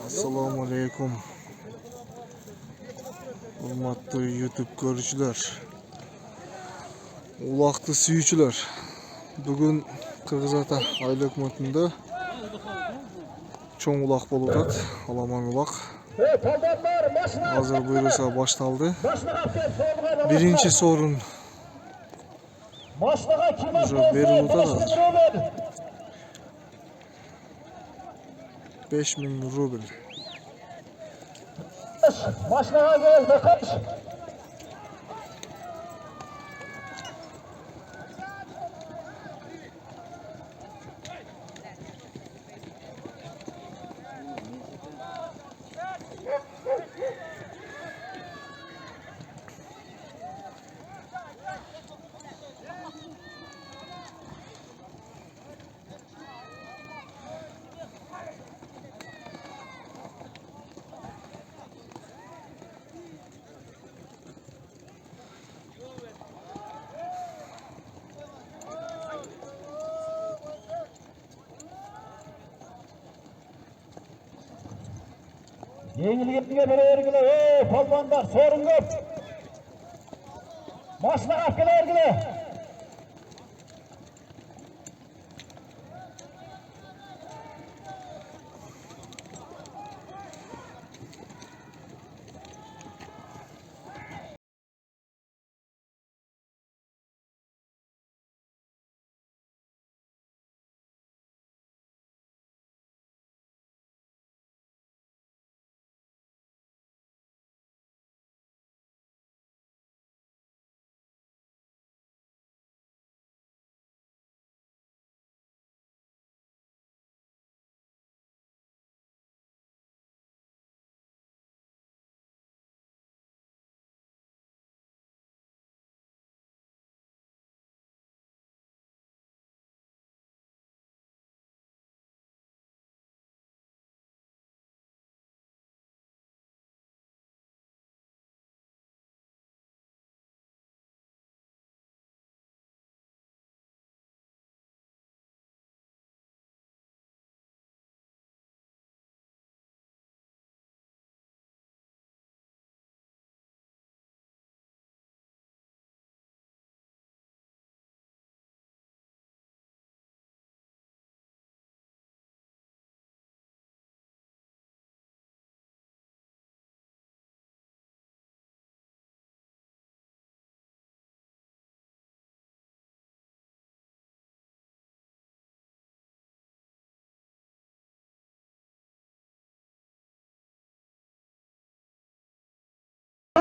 Assalamu alaikum. Hurmatlı YouTube görücüler, ulaqlı suyucular. Bugün Kırgızata aylı hükümetinde çoğun ulaq boludat, alaman ulaq. Hazır buyursa baştaldı. Birinci sorun verildi hazır. 5000 ruble. Başlığa geldi kaç. Yenilgiye belirgili, polvonlar sorun yok. Maslahat belirgili.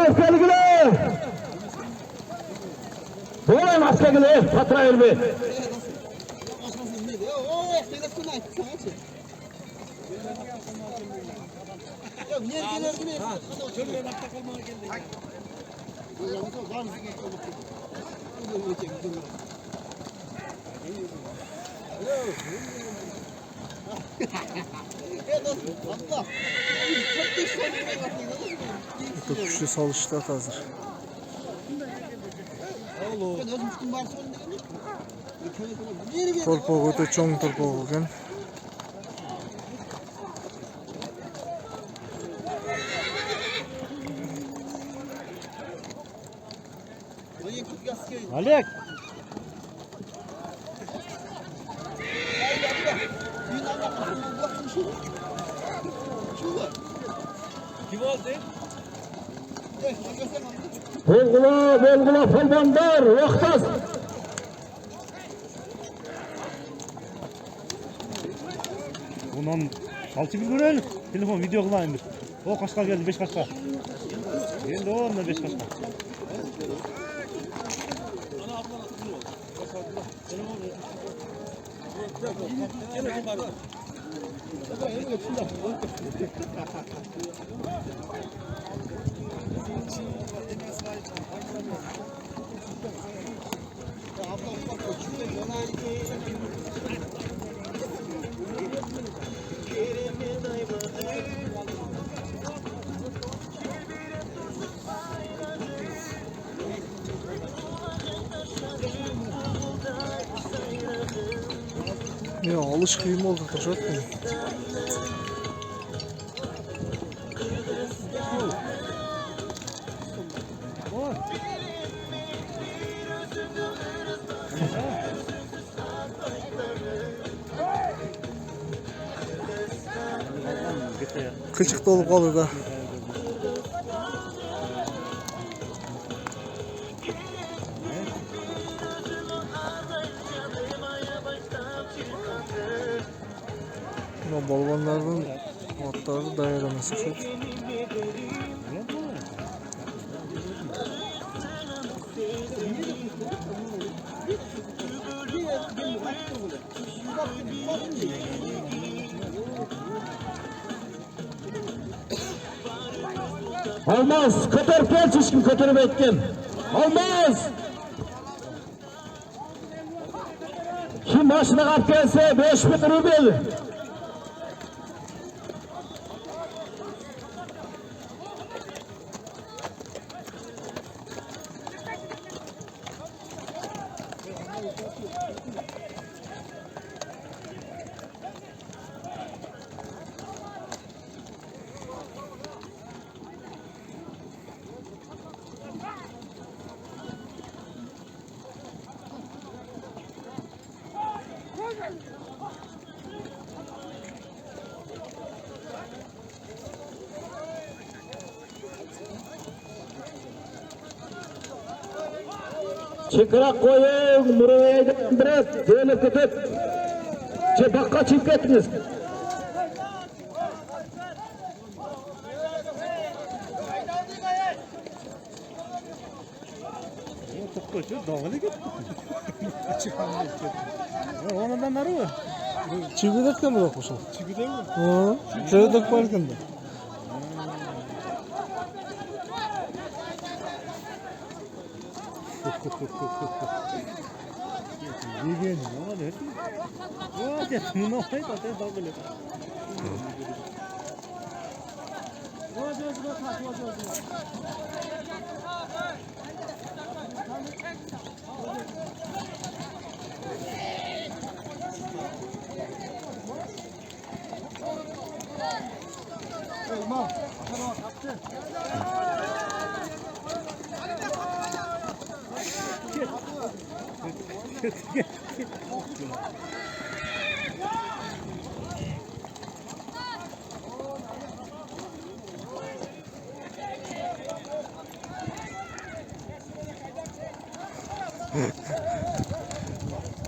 Sevgiler! Doğru maskeler, patra elbi. Köpüşlü salıştat hazır. Torpoğu öte çoğun torpoğu ekan. Alek. Kim oldu? Belgula polvonlar, vaqtas. Bundan salçı bir görelim. Telefon video kılayım bir. O kaçta geldi? 5 kaçta? Endi 15 kaçta. Ya alış kıyım oldu taşak mı? Kılçık dolup kalır da. Buna balvanların atları dayanamaz çok. Olmaz. Kotor pelçişkin kotoru bektim. Olmaz. Kim başına kap gelse 5000 rubel. Çıkırak koyun, buraya biraz böyle tutup bakka çıkıp ettiniz. Ondan narı mı? Çividekten mi yapmışsın? Çigide mi? Ha, çividek farkında. Yegen ama ne? Yok ya, bunu hayır da dalgalı.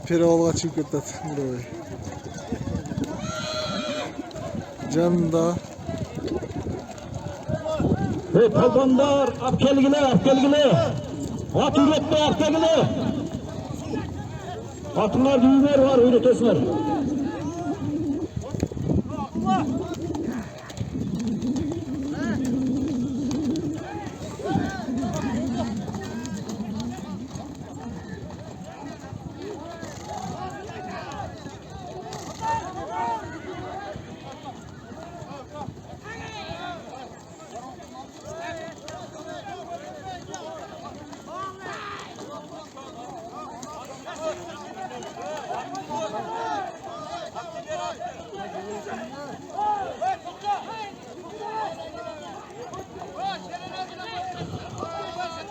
Peravalga çıkıp gittat buraya. Canında. Hey palvanlar, apkelgile. At üretme apkelgile. Atlar düğünler var, üretesler.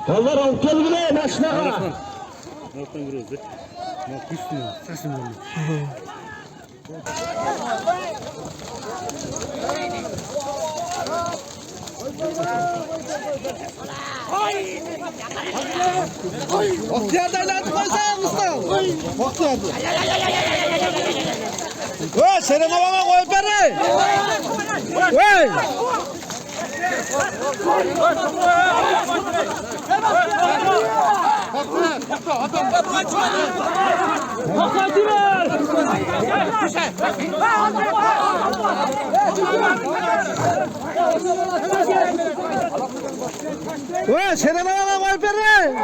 Palvar apkelgile, başla. Nereden giriyoruz? Bak üstüne, sesim oldu. Bahtiyar'da ilan koysana Mustafa. Bahtiyar'da. Oy, senin babana koy beni. Oy. Ulan şeref ayağına koy beni.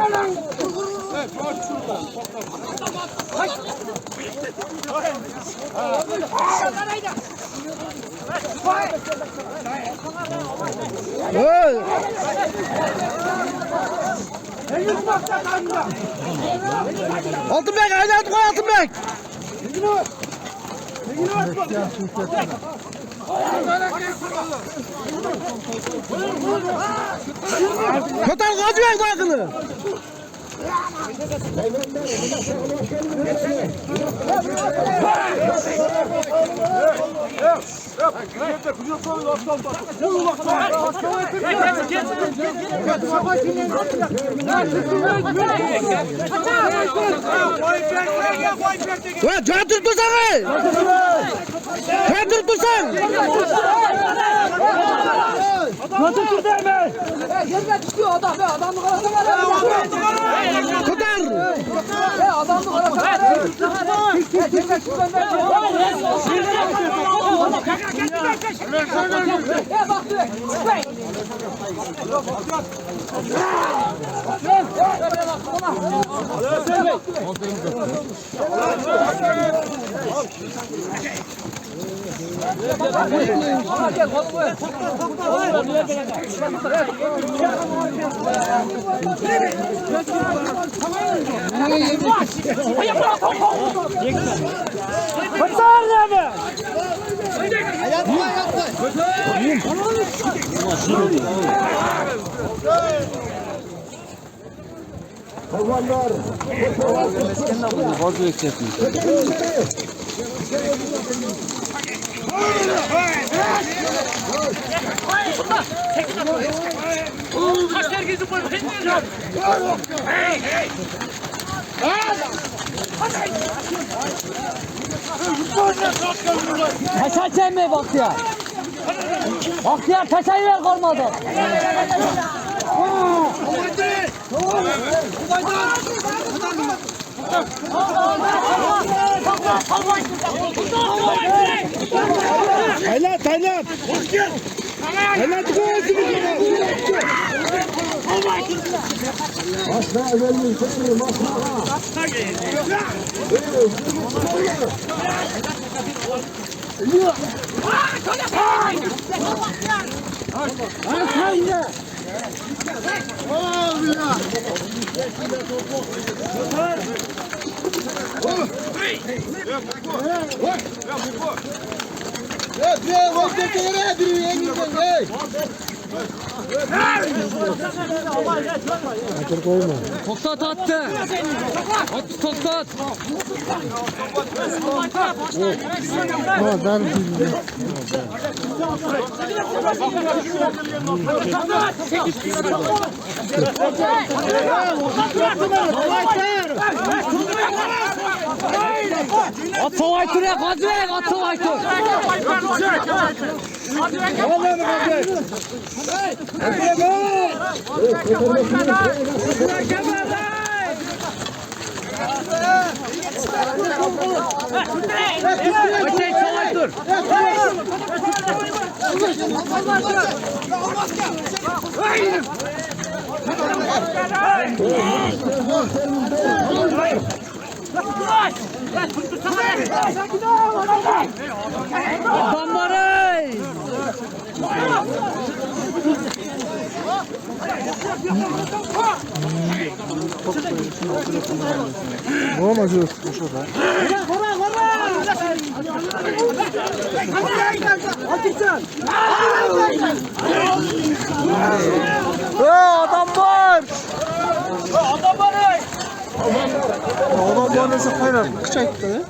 Hey! Altınbek aylat koy Altınbek. Kotal Gacıbek takılı. Ulan can tuttursan. Can tuttursan. Nasıl tutar be? Yerine düşüyor adam be. Adamlık arası var. Tutar. Adamlık arası var. Taşa çemme Bahtiyar. Bahtiyar taşayı ver kalmadı. Haylat haylat. Haylat koyasın Toktat attı. At toktat. At Sovaytur ya Gacıbek, at Sovaytur. Adamları! Vurma diyor. Boşa da. Adam var. Adam var neyse kaynar. Kıçak gitti ya.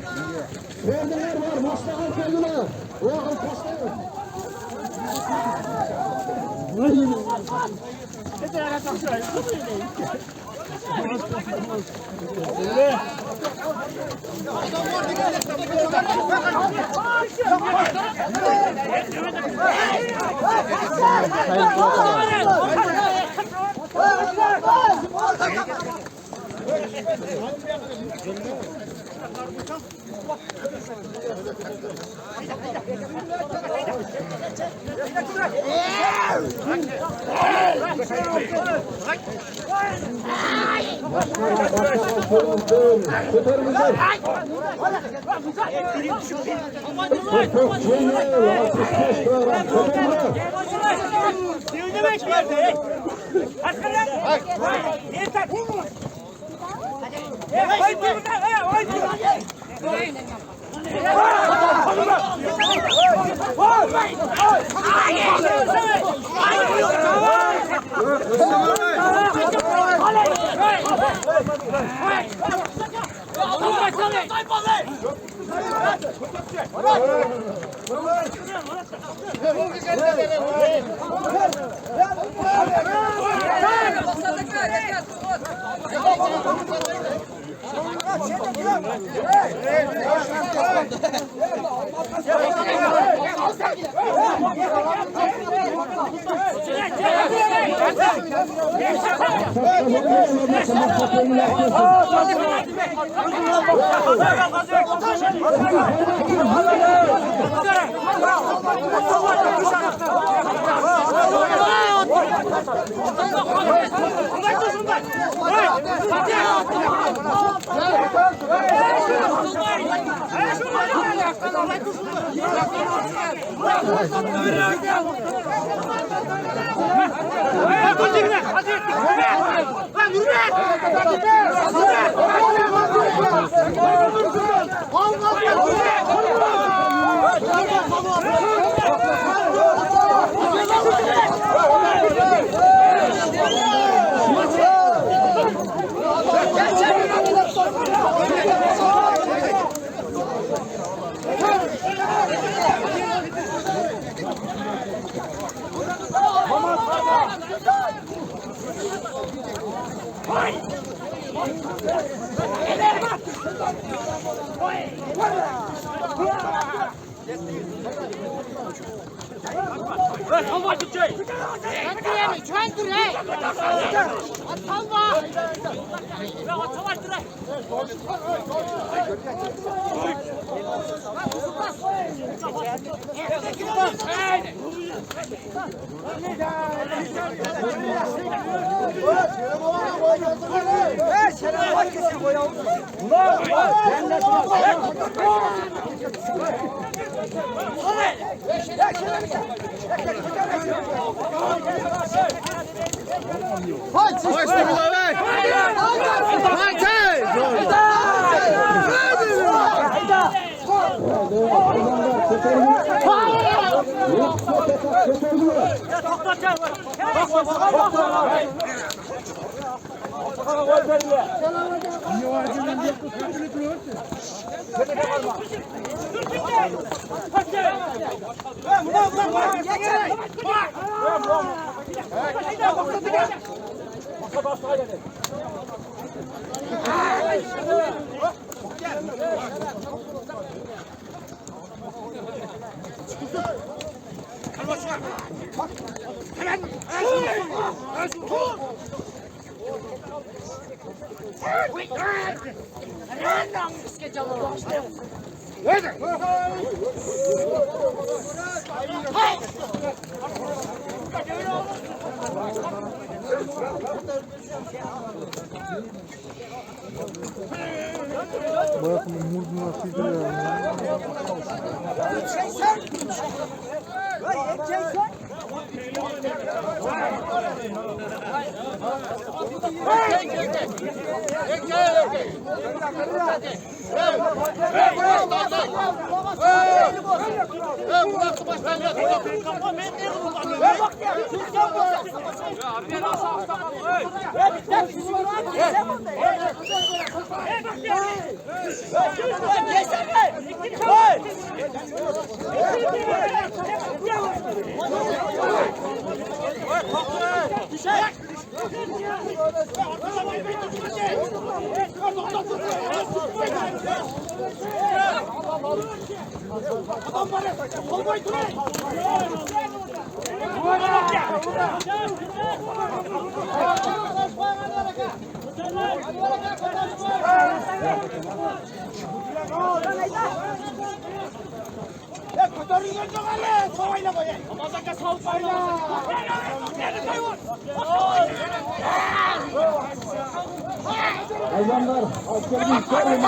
Hayvanlar askerin sarı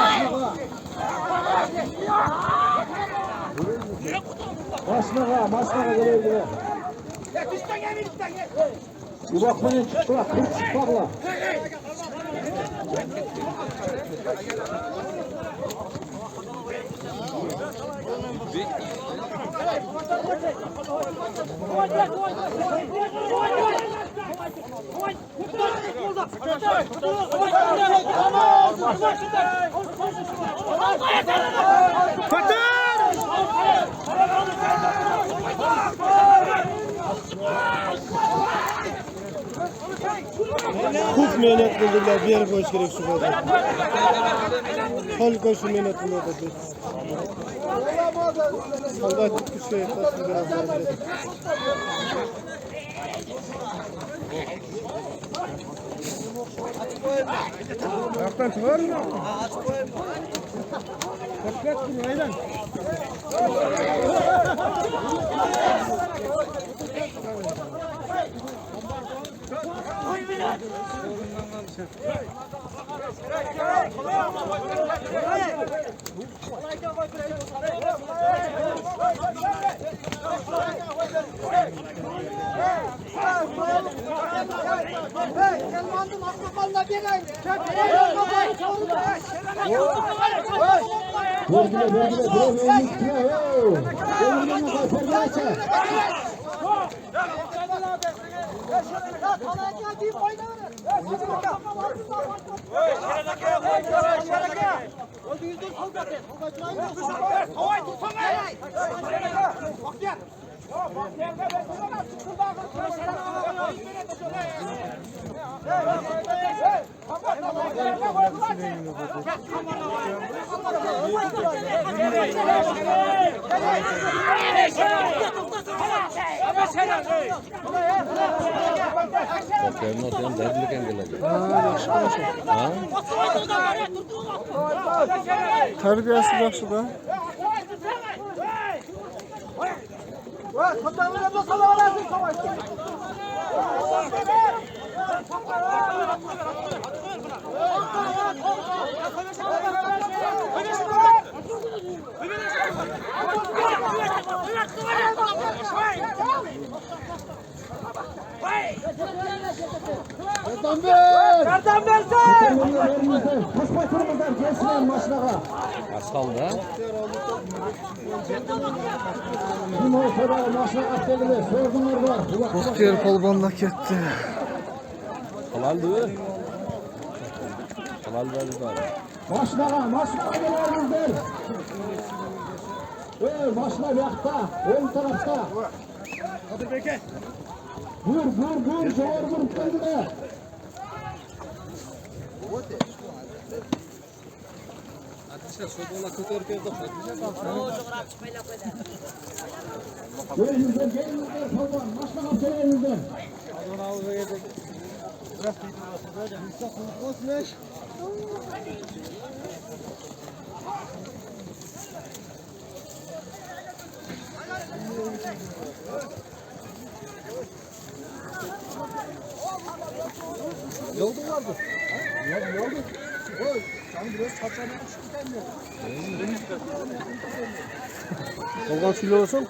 maşnağa. Maşnağa geliyor. Bir bak bana çıktı bak, kırk çıkmakla. खूप मेहनत केलेली बियर गोष्ट करek सुबह फल गोष्ट मेहनत केली Allah kuşa yaklaştı biraz daha. Ayaktan çıkar mı? Kaçak bunu aydan. Terbiyesiz yakşı da. Yardım versin! Taş batırmadan gelsin maşnağa. Asfal da. Kim o kadar maşnağa atölyeler, sorgunlar var. Bahtiyar polbonda ketdi. Halal değil. Halal verdi bari. Maşnağa gelerimizdir. Maşna yakta, ön tarafta. Kadir Beke. Vur, doğru vur kendine. Gelinizden, polbon, maşnağa atölyerimizden. Olgan şöyle olsun.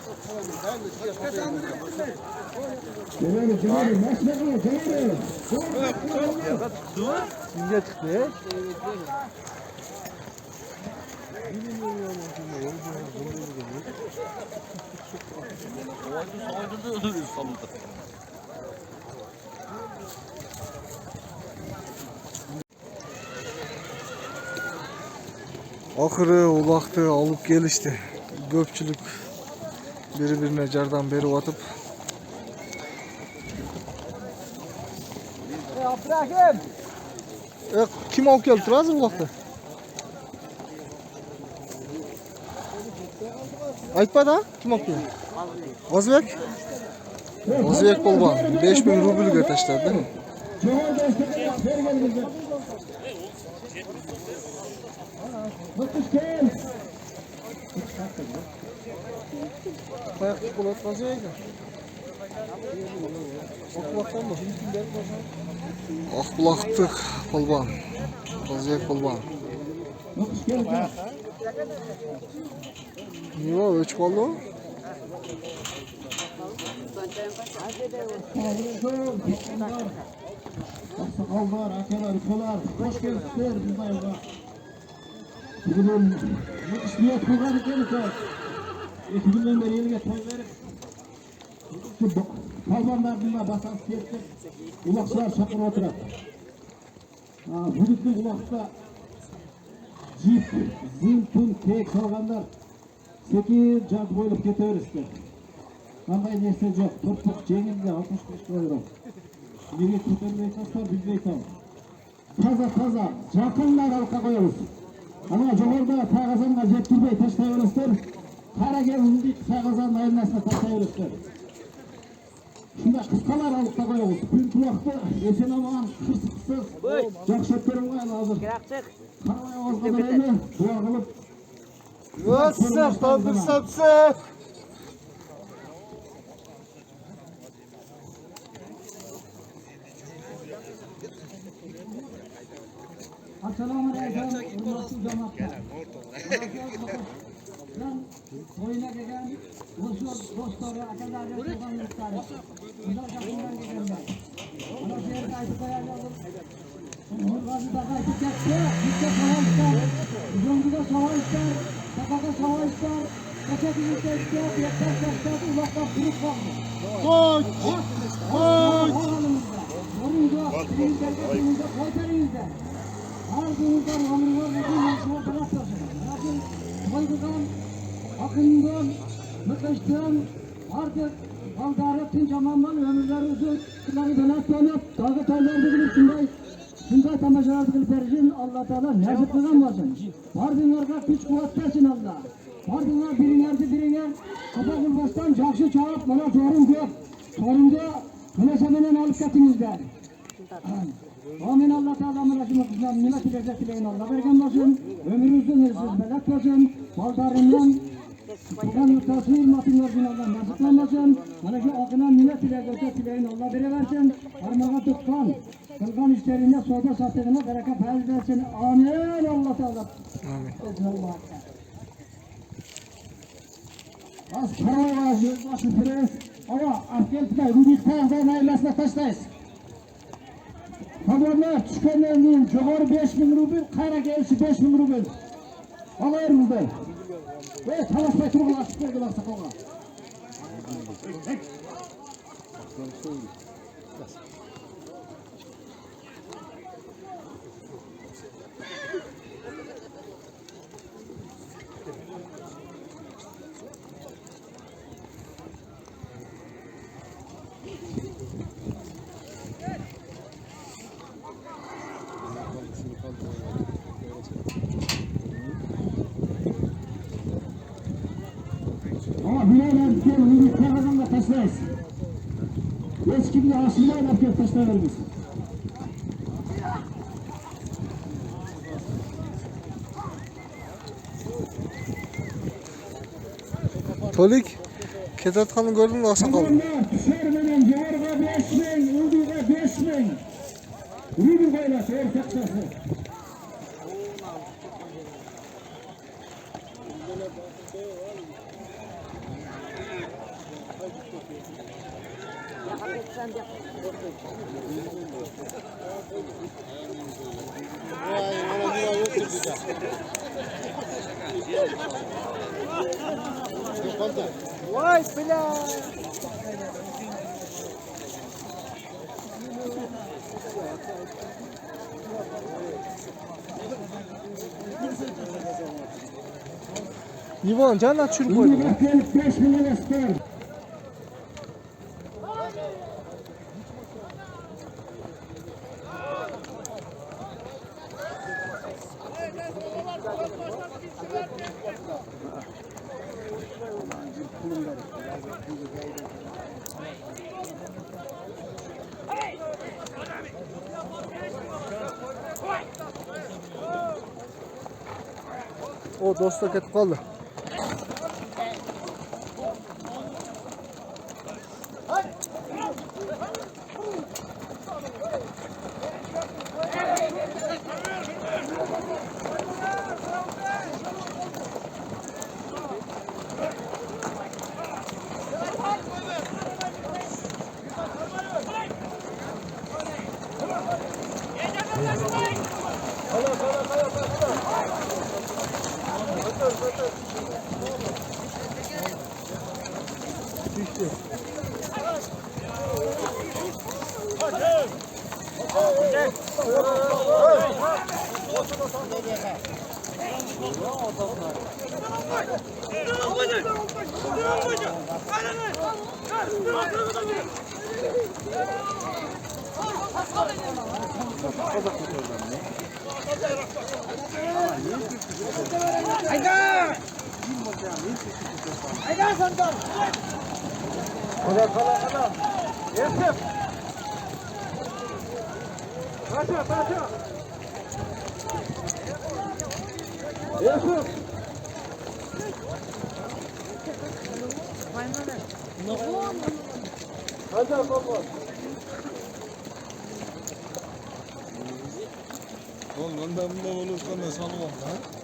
Gelelim, maşnağa gelelim. İnce çıktı. Ahırı, ulaqdı, alıp gelişti. Köpçülük bir-birine jardan berip atıp. Abdurrahim! Kim alıp geldi? Turasın ulaqdı? Aytma da, kim okuyor? Ozbek? Ozbek Polvon 5000 rublga tashladi. Kayak bulat nasıl ya? Akbulaktık Polvon. Ozbek Polvon. Ne var ölçü oldu? Sakallar, akalar, ukalar, hoş geldiniz biz bayılga. Bugün işliyat kılgan ekeniz var. 2 günden beri elge toy verip kalbanlar bunlar basans kettik. Ulakçılar çakır oturat. Hudutlu ulakta jip, zin, tun, kek salganlar 8 jant boylup keteverişler. Kanday nerse yok. Topuk jengilde 65 euro. Nege kötürmey taslar bilmey tam. Taza, jakınlar halka koyarız. Ama jogorda tağazanga жеткирбей таштайбересиздер. Кара кезинди тağazанын айнасына таштайбересиздер. Шундай кыскалар алып та коебуз. Күн кулакты эсен аман, кырсыксыз, жакшы өткөрүнгө азыр. Карабай авызга берели, дуа кылып. Yossap, tandırsapsa. Assalamu alaikum, hurmatli jamoatlar. Ben oyuna gelen dostları, akalarla kurban yurtları. Bunlar yakından gelenler. Bana şehirde ayıp ayarladım. Hurgazı'da ayıp geçti, gitse savaşlar, Zongu'da savaşlar, Sakak'a savaşlar, Kaçaklı'da işte, Yekter Kaçlar, Ulak'ta kırık kaldı. Koç! Yorunca, birinizde, koytarınızda. Ardınızdan hamurlar bütün yaşına taraf taşır. Lakin koydudan, akından, mıkıştan, artık baldarı tüm zamandan ömürleri uzun, kıları belat dönüp, dağı taylarda bilip şunday tamaşalar bilip verirsin, Allah Teala nasip kılınmasın. Vardınlarga güç kuvvet versin Allah. Vardınlar biriner, kafa kulbastan jakşı çağırıp, bana sorun yok. Sorunca, kınesemenen alıp getinizler. Amin Allah Teala müracımızdan nimet ile dileyin Allah bergen olsun. Ömrünüzün hırsız melek olsun. Baldarından tutan yurtası ilmatın versin Allah nasiplanmasın. Bana ki akına nimet ile dileyin Allah veriversin. Parmağa tutkan, kılgan işlerinde soda sattığına bereket faiz versin. Amin Allah Teala. Amin. Az paraya başı pres. Ama Afgelt'te Rudik Tağ'dan ailesine taştayız. Haberler tükenlerinin çoğur 5000 rubil, kayra gelişi 5000 rubil. Alayırımızda. Ve talaşmay turgular, süpergiler sakalga. Ama bileyle gelin, bir kağıdan da taşlayız. Hiç kimle aşılayla gel taşlayalım biz. Tolik, ketatkanı gördün mü asakal? Adamlar düşermeden civarga 5000, ulduga 5000. Rubil koyulası, ortakçası. Vay bela! İvan canına çürük koydu. Ulduga gelip 5 milyon ister. O do'stlar ketib qoldi.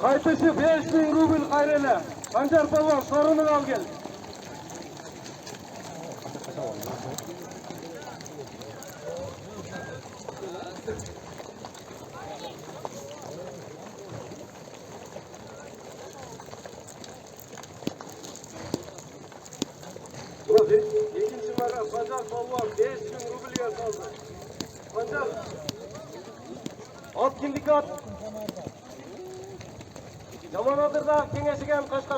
Qaytışı 5000 rubil gayrele. Sancar Polvon sorunu al gel. Burası ikinci mara Sancar Polvon 5000 rubilye kaldı. Sancar. Alt kimlik at. Zaman Adır'da kengesigen kaçtı.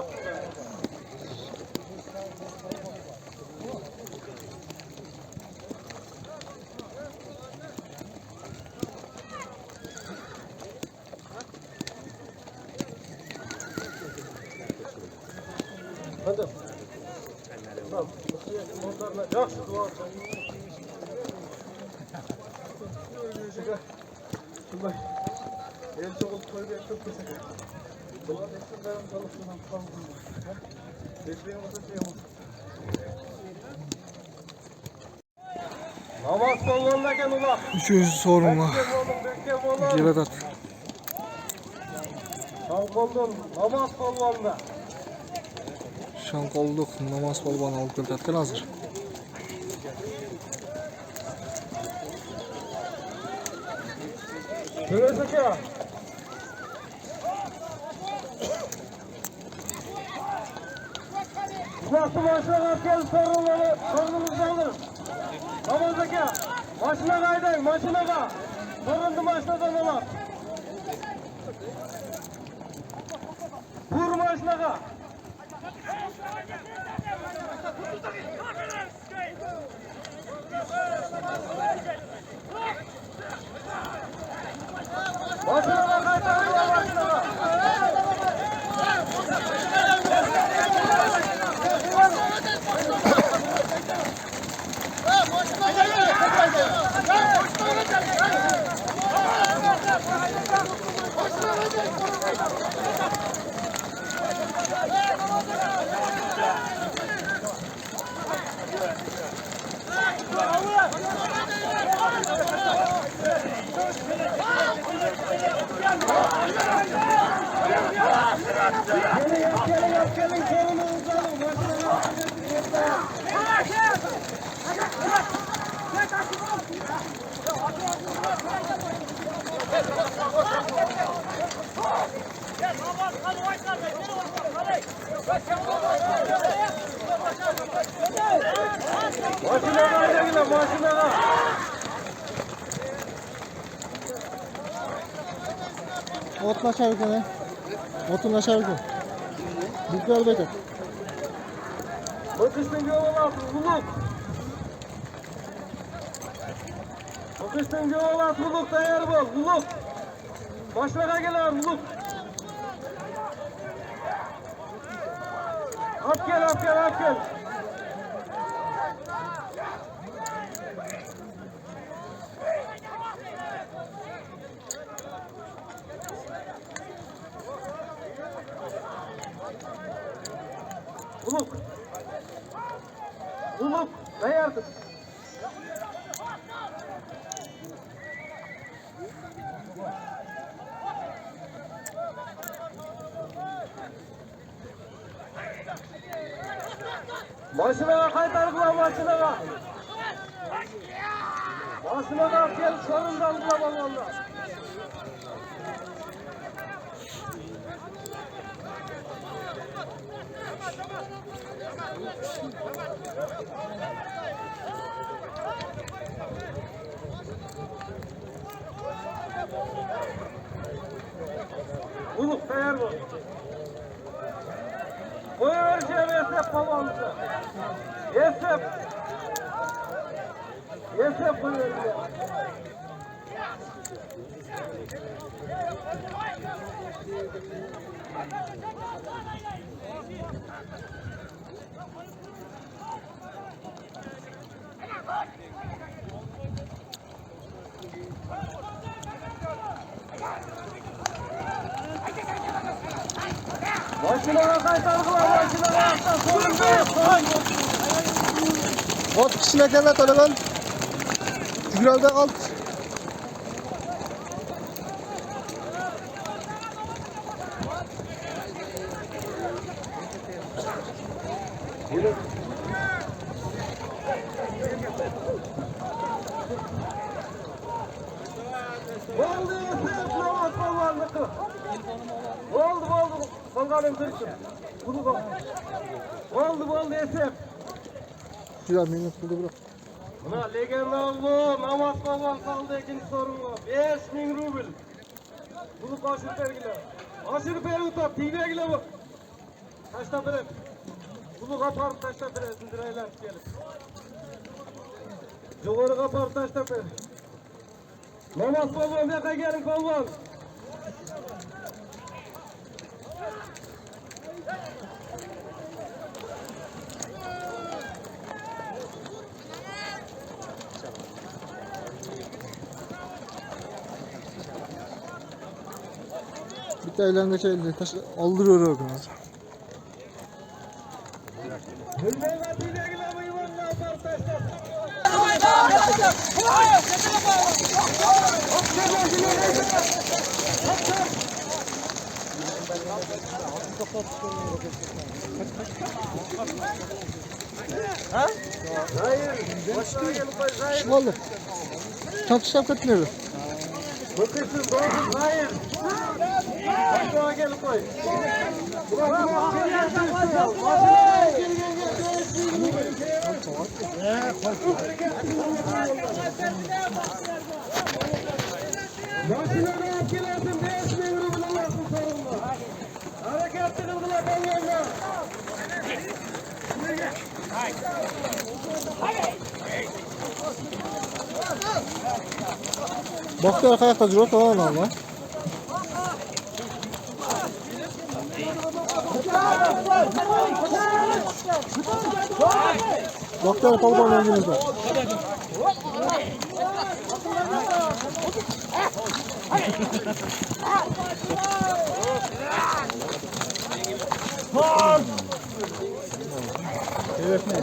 Hadi. Tamam. Motorla yaxşı dua. Şunday. El çoğult koyup çok kesin. Dua etsin ben çalışıyorum kaldım. Bekleyin olsa şey olsun. Namaz polvonuna gel ulan. Üçüncü sorumlu. Cevedat. Şankoldun namaz polvonuna. Şankolduk namaz polvonu alıp keltatkan hazır. Şurası Uzaklı başına gel sorununuzu alırım. Namazdaki maşına kaydayın maşına ka. Sorunlu maşinadan olan. Vur maşına ka. Maşına ka kaydayın maşına ka. Gelin sorununuzu alın. Maşına kayda gidin maşına ka. Otla çarıkın he. Otunla çarıkın. Dikkat bekle. Bakıştın yola buluk. Bakıştın yola buluk dayar bol buluk. Başlara gel buluk. At gel. Uluk. Uluk. Ne yardım? Başına kaytardılar başına. Başına da gel sorundan bulamam onlar. Uluk değer bu. Koyuvereceğim Esef babamızı. Esef. Esef koyuvereceğim. Başına kaytardılar, başına kaytardılar. Sorun değil. Ot kişine kadar talaban. Gügralda kal. Oldu Esef, namaz babanlıkı. Oldu. Balkanın Türk'ü. Bunu bak. Oldu Esef. Güzel minnet buldu bırak. Buna legenda oldu, namaz baban kaldı ikinci sorunu. 5000 rubil. Bunu kaçırıp vergiler. Aşırı peri utap, tiğnegiler bu. Taşta verin. Bunu kaparıp taşta verin, sindiraylar gelin. Yukarı kaparıp taşta verin. Namaz baban, yaka gelin kolban. Bir taylan geçe elde taş aldırıyor o gün. Hülmeyla tiğnegiler bu yuvarla kaparıp taşta. Şu vallahi. Çatıştap katmıyor. Bakırsın doğru, hayır. Başına gel koy. Başına da etkilersin, 5000 ruble alırsın sorumlu. Hareketli kıldılar benimle. Baktı ayakta duruyor falan Allah. Baktı kolban öldüğünüzde. Evet ne?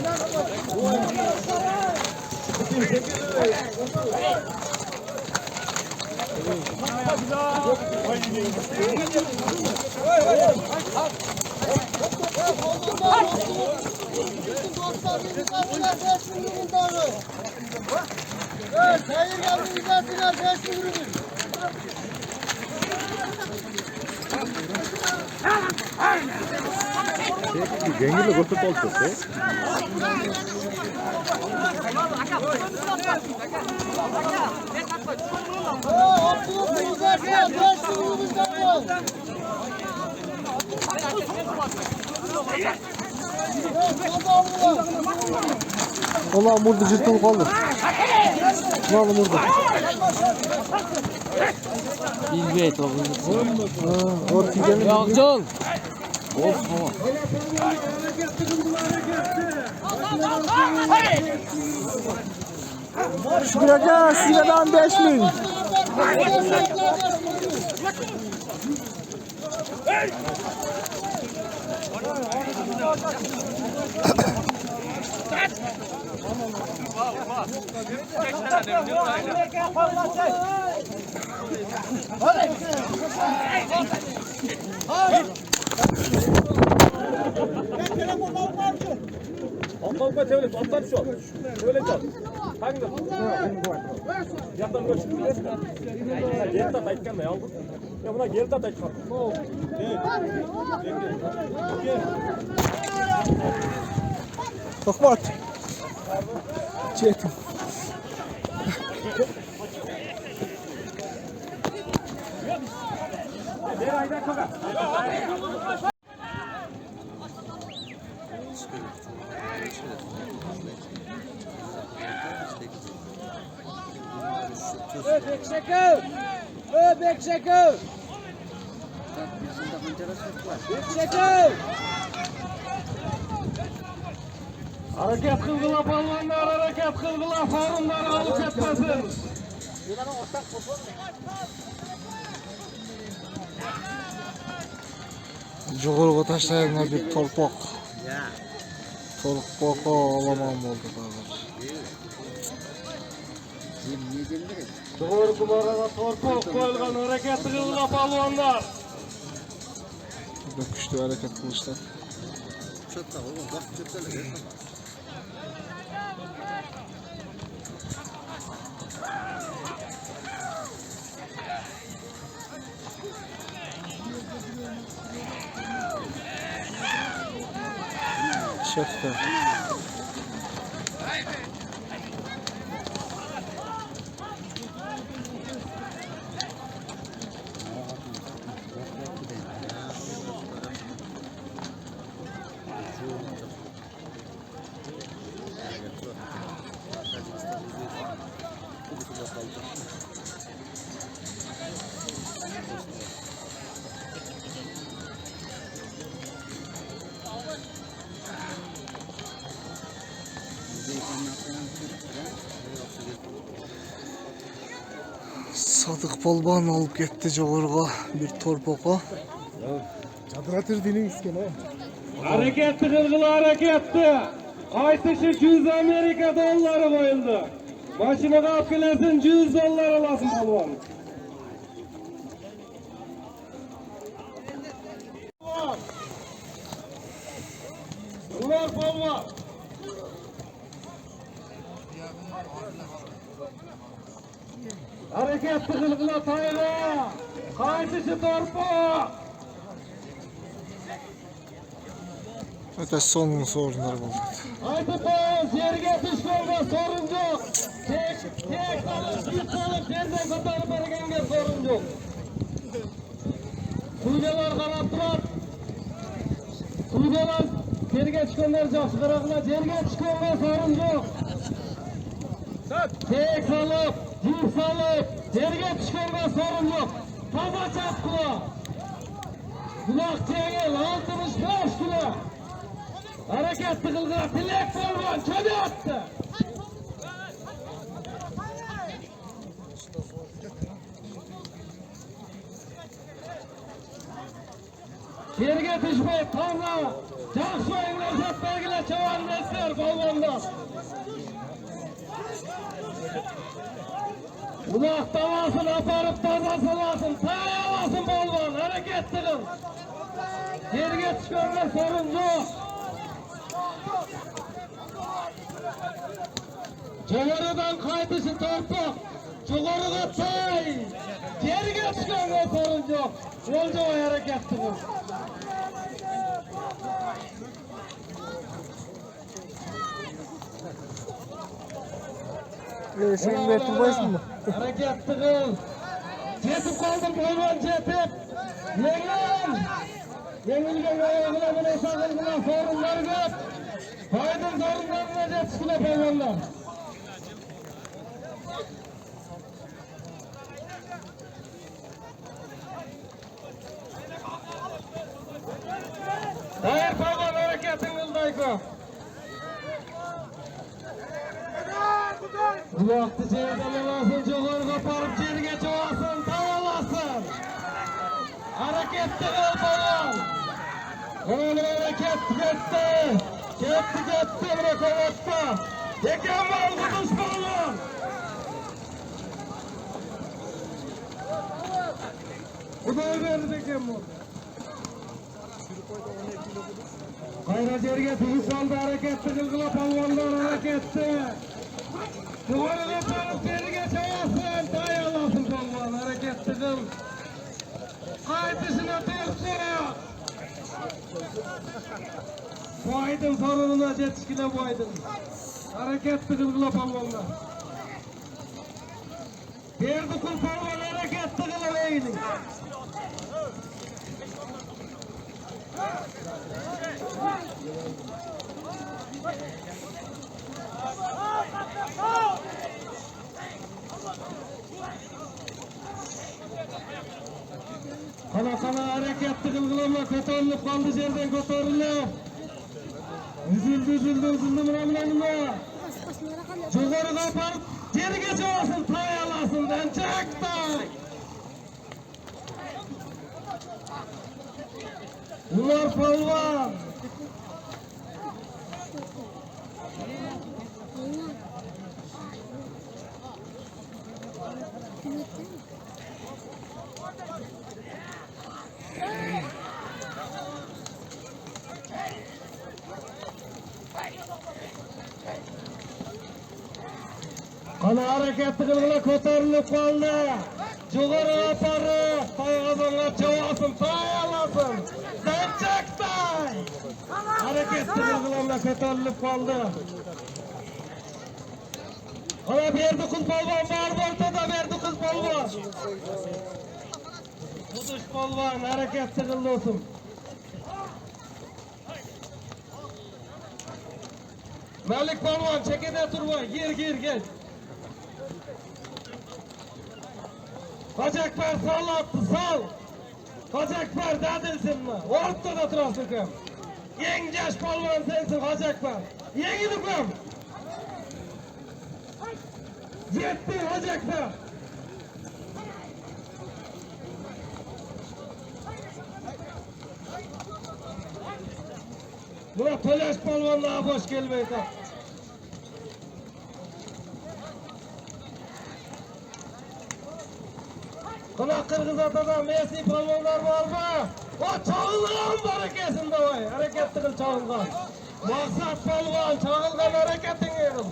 Zenginlik oturup olsun. Ulan burada ciddi kaldı. Ulan burada. İlbet oldu. Orta gelin. Yakcan. Of tamam. Şükür Aga sigadan 5000. Atlar çevir, atlar şu. Öyle çal. Hangi? Yandan göç. Geri tat aytkan da yavrum. Ya buna geri tat aytkan. Bakma artık. Çetin. Hareket kılgıla balonlar, hareket kılgıla farunlar alıp etmesin. Joğurga taşlayanlar bir torpak. Torpak alaman oldu bazılar. Doğru kumarada torpak koyulgan hareket kılgıla balonlar. Burada güçlü hareket kılışlar. Şefte. Sadık Polban alıp gitti Joğurga bir torpaka. Çadıratır dinin iskene. Hareketli kılgıla hareketli. Aytışı 100 Amerika doları koyuldu. Başına kalk gelirsin 100 dolar alasın balon. Bunlar balon. Hareketli kılgıla tayga. Aytışı torpa. Ötesi sonun sorunları oldu. Aytıpız yerge düşkönde sorun yok. Tek alıp yük alıp yerden katarıp ergenge sorun yok. Suydalar kanattılar. Suydalar yerge düşkönler жақсы қарағыла yerge düşkönde sorun yok. Tek alıp yük alıp yerge düşkönde sorun yok. Taza çapkıla. Kulak çengel 65 kilo. Hareketli kılgıla tilek polvan çöde attı. Yerge düşmeyi taza, жақсы oyunlar setmegile çavan besler polvanlar. Kulak davasını aparıp tazasalasın, tayalasın polvan, hareketli kıl. Yerge düşkönde sorun yok. Çoğarıdan kaydışı torpak, çoğarıda tay, yerge çıkanga sorun yok. Olcay hareketli bu. Sen de turbaysın mı? Hareketli kıl. Jetip kaldım polvan jetip. Yengil. Yengilgen ayağına bile sakılgına sorunlar gök. Faydın sorunlarına jetişkine polvanlar. Hayır polvan hareketin kıldayko. Bu vakti çeyreden olasın, çoğur koparıp çelge çoğasın, tavalasın. Hareketli kıl polvan. Ona hareket gitti. Gitti bırak ovatta. Yekem var kutuş balon. Bu da öyle yekem var. Kayra yerge tüyü saldı hareketli kılgıla palvanlar hareketli. Duvarı kapanıp yerge çavasın. Tay alasın palvan hareketli kıl. Kaydısına tırtıyor. Bu aydın sorununa yetişkile bu aydın. Hareketli kılgıla palvanlar. Bir dukul palvan hareketli kılgıla eğilin. Kana hareketli kılgılama kotorlup kaldı yerden kotorlup. Üzüldü mıramlanma. Yukarı kaparıp geri geçiyorsun tay alasın ben çaktay. Bunlar palvan. Kana hareketli kılgıla kotorlup kaldı. Yukarı kaparıp tay kazanlar çoğasın tay alasın. Sen çaktay. Hareketli kılgılamla kotorlup kaldı. Ana bir dokuz balvan var ortada bir dokuz balvan. Tutuş balvan hareketli kıldı olsun. Malik balvan çekede durma gir gel. Kacakper sal attı sal. Kacakper dadilsin mi? Ortada durasın kım. Yengeç balvan sensin Kacakper. Yengidim kım. Yetti Kacakper. Buna Tolaş balvanlığa boş gelmeyin. Buna Kırgız Ata'da Messi balonlar var mı? O çağılgan hareketinde vay. Hareketli kıl çağılgan. Maksat balvan çağılgan hareketin yıl.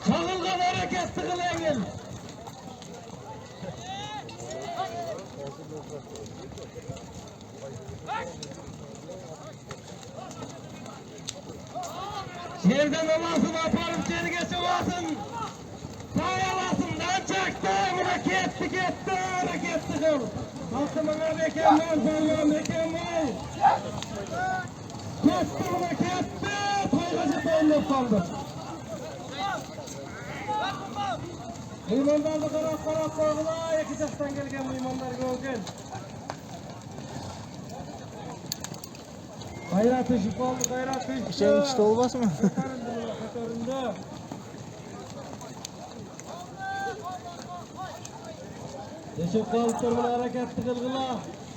Çağılgan hareketli kıl engel. Yerden alasın aparıp geri geçemezsin. Tay alasın dan çaktı. Buna gitti hareketli kıl. Altımına mükemmel balvan mükemmel. Gitti buna gitti. Toygacı toylup kaldı. Limandarda karak koğula. İki çaktan gelgen limandar göğgen. Gayrat ışık oldu gayrat ışık. Şeyin içte olmaz mı? Katarında. Teşekkür kalıp durmuna hareketli kılgıla.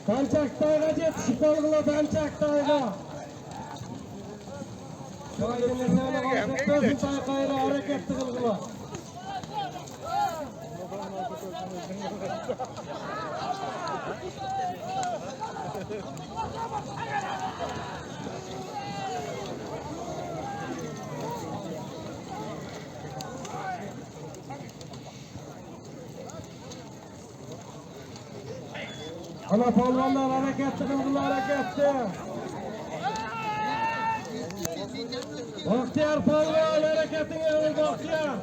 Dançaktayga yetişip kalgıla dançaktayga. Şahidilerine konuşuyorsun taykayla hareketli kılgıla. Ana palvanlar hareketli kılgıla hareketli. Bahtiyar palvan hareketin evi Bahtiyar.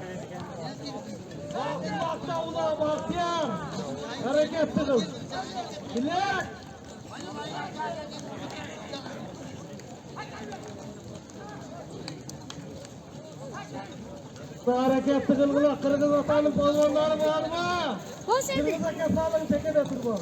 Bahtiyar ula Bahtiyar. Hareketli kıl. Bilek. Bu hareketli kılgıla Kırgız Atanın palvanları var mı? Kırgız Aka salın çekede turbo.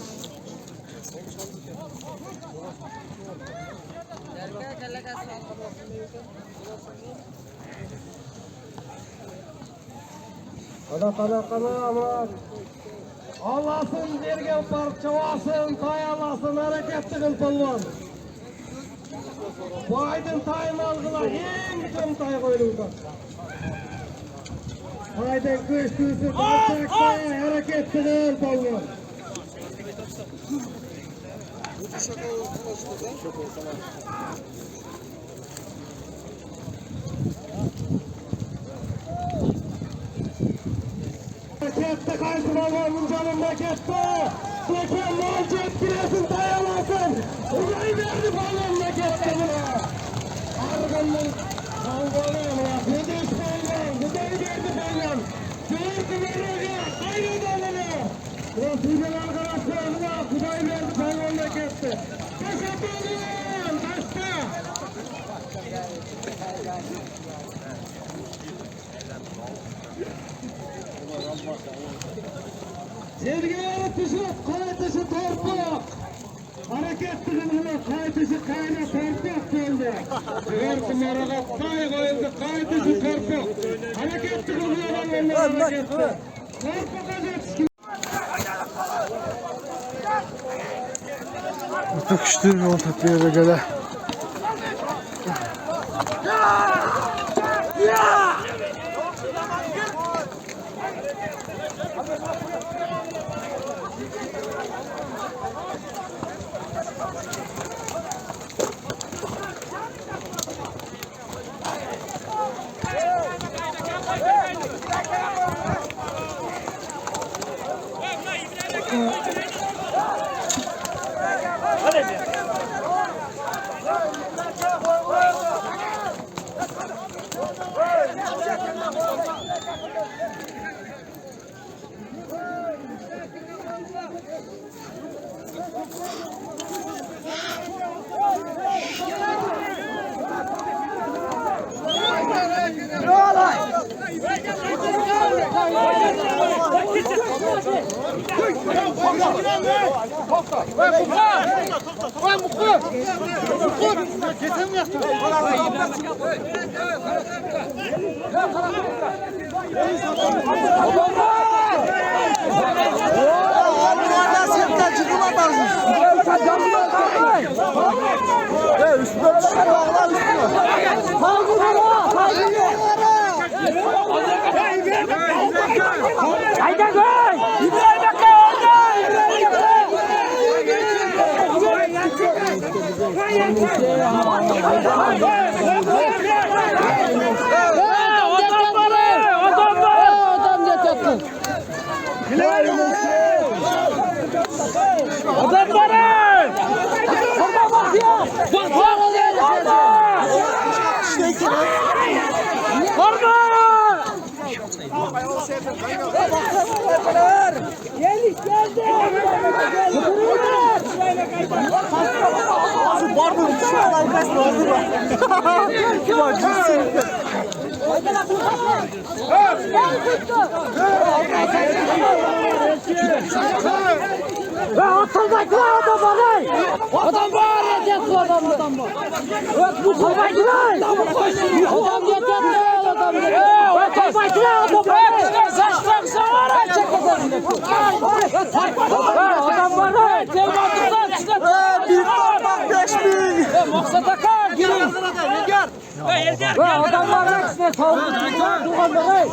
Kana ama Allah'sın bergen parçavasın, tayalasın, hareketligin polvon. Bu aydın tayını algılar, en güzel tay koyuldu. Aydın köşküsü, parçak tay, hareketligin polvon. Kette karşı balonun canında kette. Çeken mal ceptiresin dayamasın. Uzay verdi balonuna kette buna. Argınlık. Balonum ya. Kudüs balon. Uzay verdi balon. Gördü verdi. Kaynadı alını. Resulün arkadaşlarına Kuday verdi balonuna kette. Taşa balon. Taşta. Sevgiler tuşup, kaytışı torpak. Hareketliğine kaytışı kayna torpak geldi. Gördüm marakat kay koyuldu, kaytışı torpak. Hareketliğine hareketli. Torpak acetski. Takıştır yol takviye ve gele. Adam var ya cesur adam var. Evet bu torbacılar. Adam yeter adam. Evet torbacılar adam var. Saçtan savara çekeceğim. Adam var ya. Devletler size. Bir torpak 5000. Maksata kal girin. Adam var ya size savurdu. Dugan var.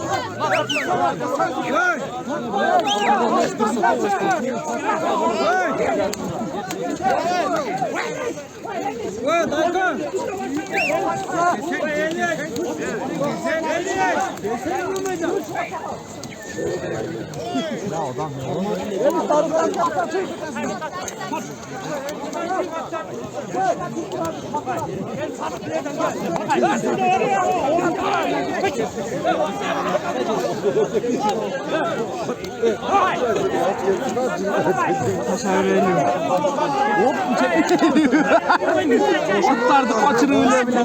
Atlardı kaçırıyor bile.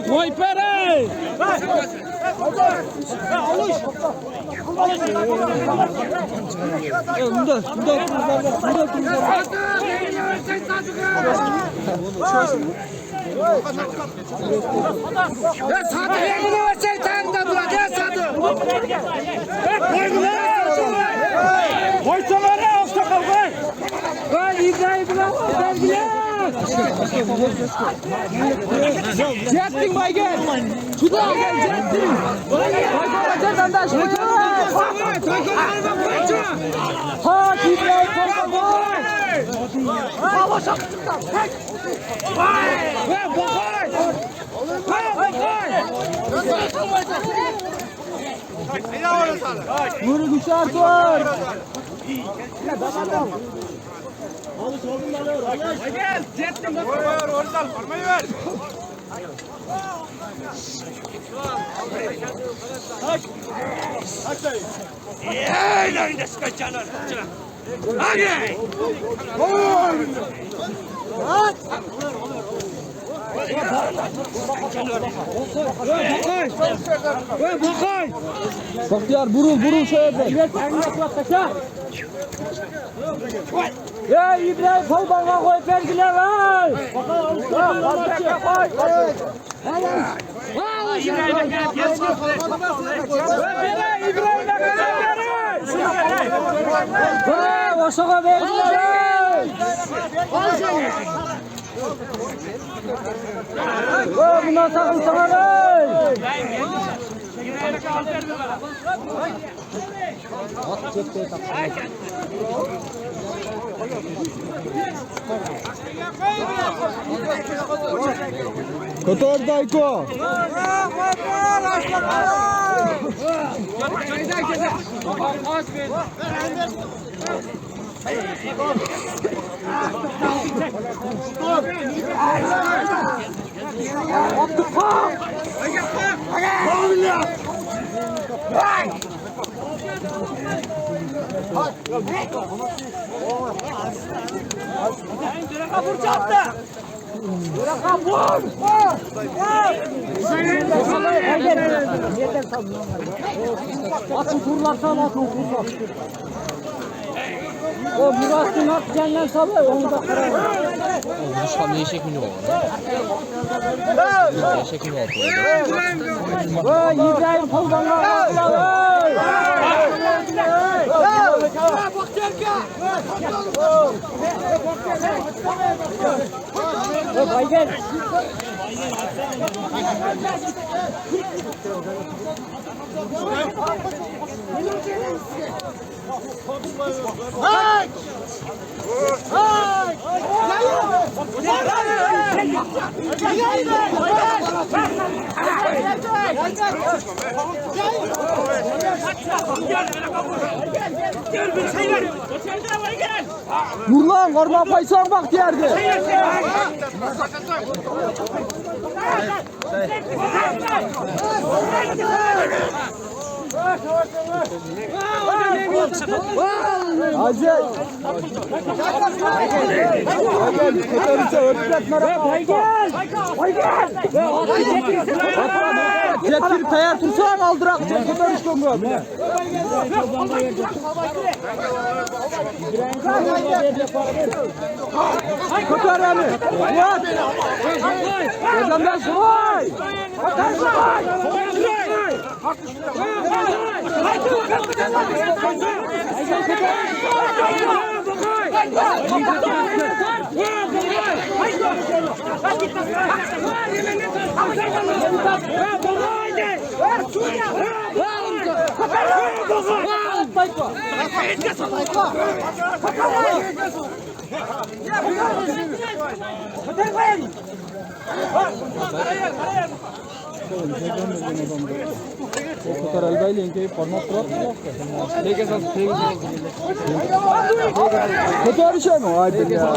Koy pere. Sadı vergini versen tağında duracak ya sadı. Koysana ne hafta kalkay. Ben İbrahim'e vergiler. Jettin Baygel. Şurada gel Jettin. Baygel kardeş. Ha İbrahim Baygel. Ha boşa. Vay. Baygel. Nuri Güşar sor. Gel Jettin ver orijinal formayı ver. Ey lan ne sıkacaksın hadi. Bakay. Bahtiyar burul şöyle. Evet elini yaprak taşa. Ya İbrahim kolbana koy vergiler ver. İbrahim'e gelip gelsin. İbrahim'e gelip Oşağa vergiler. Bundan sakın sana ver. Kotor Dayko. Atın turlarsan atın turlar. O Murat'ın at cennet salı onu da karar. Şu ne şekli oldu? Ne şekli oldu? Vay İbrahim kolbana Baygel. Dur lan korma paysan bak diyerdi. Hacı. Getir tayar tursana aldırak. Kötör işte onu. Kötör yani. Murat. Gözümden sıvay. Kotar albayla inke format turar. Teke sal. Kotar şey mi? Haydi ya.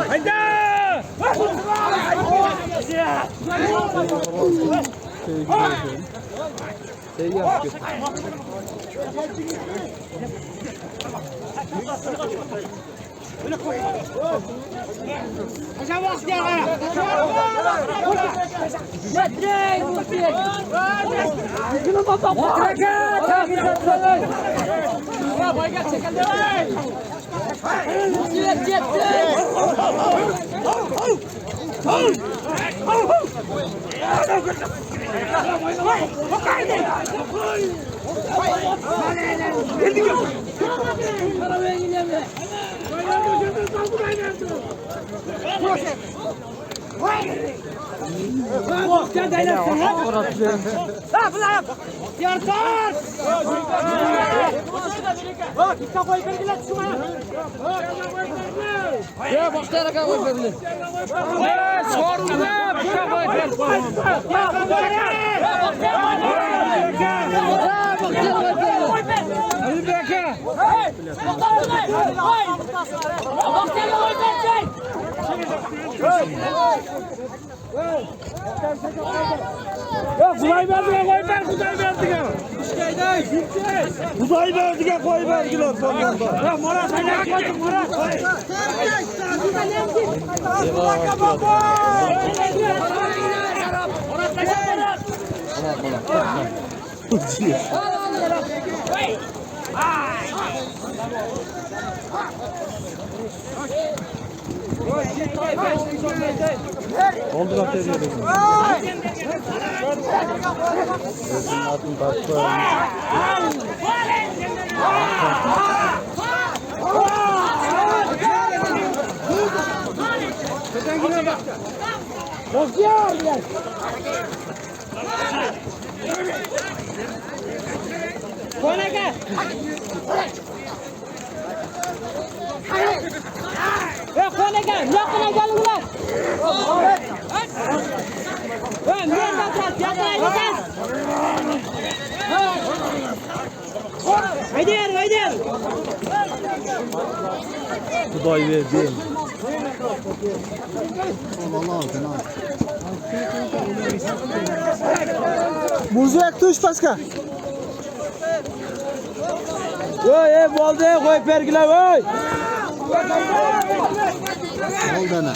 Haydi. Şey yapıyor. Kuday verdi. Muzyak tuş paska. Oy, boldu, koy bergiler, oy. Oldu ana.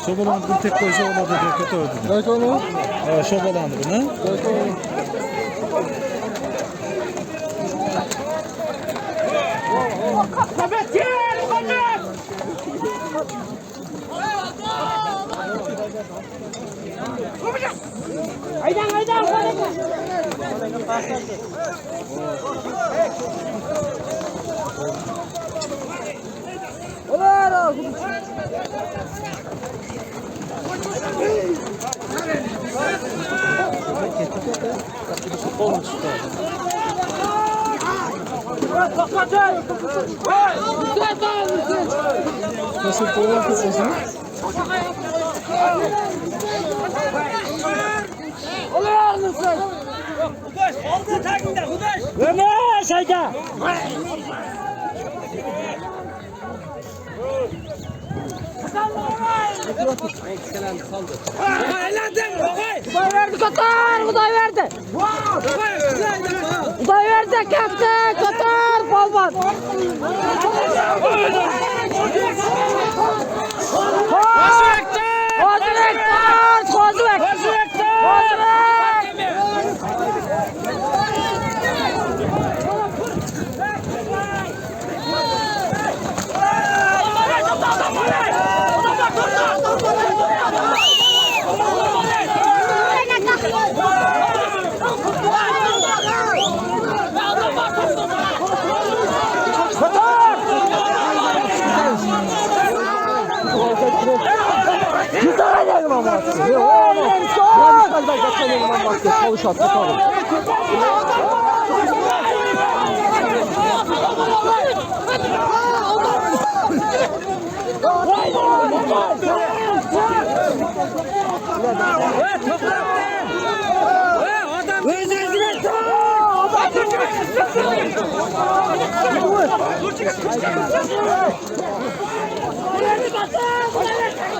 Şobalandırın tek koysa olmadı diye kötü öldü. Belki onu. Evet, şobalandırın ha. Belki onu. Nasıl koyar kısasını? Kuday verdi. Kuday verdi kaptan. Katar balban.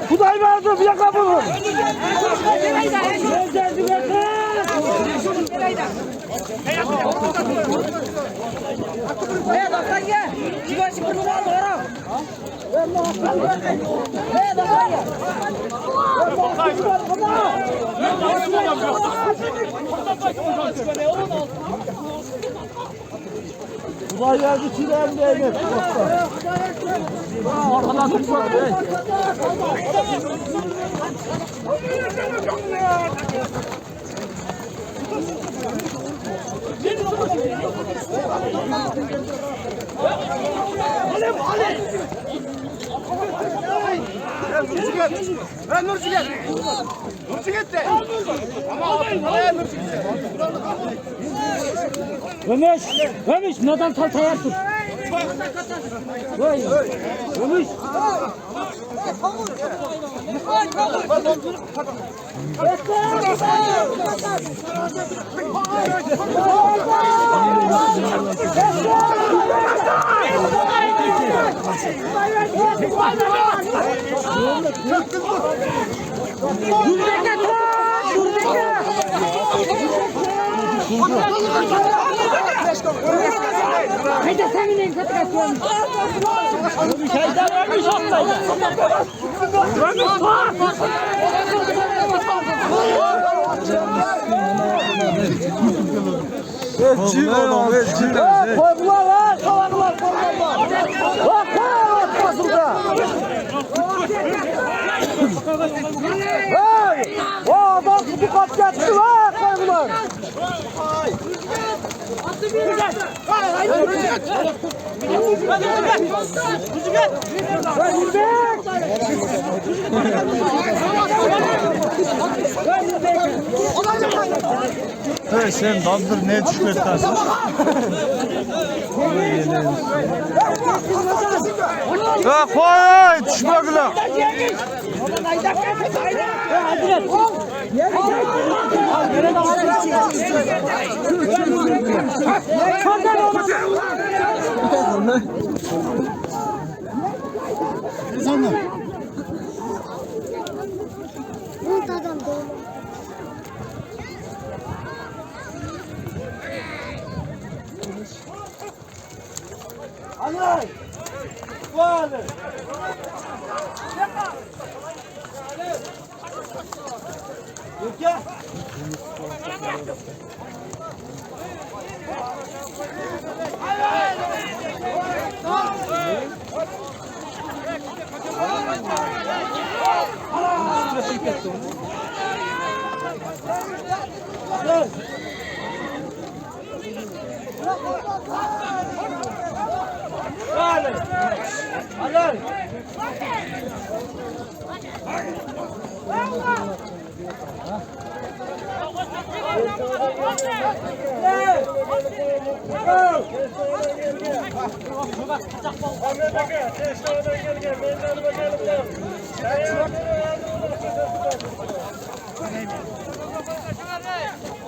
Kuday verdi, bir yaka bulun. Uzay geldi çileğim değdi. Arkadan tutma. Ömüş, neden saltaya tut? Ömüş. Haydi seminin katıkasyon. Ömüş haydan ömüş atlayın. Ömüş var. Koydular lan, kovadılar, kovadılar. Bak, atmasın da. Hey! O adam bu kat yattı lan, koydular. Hey sen daldır ne düşmektansın? Ya koy düşme gülüm.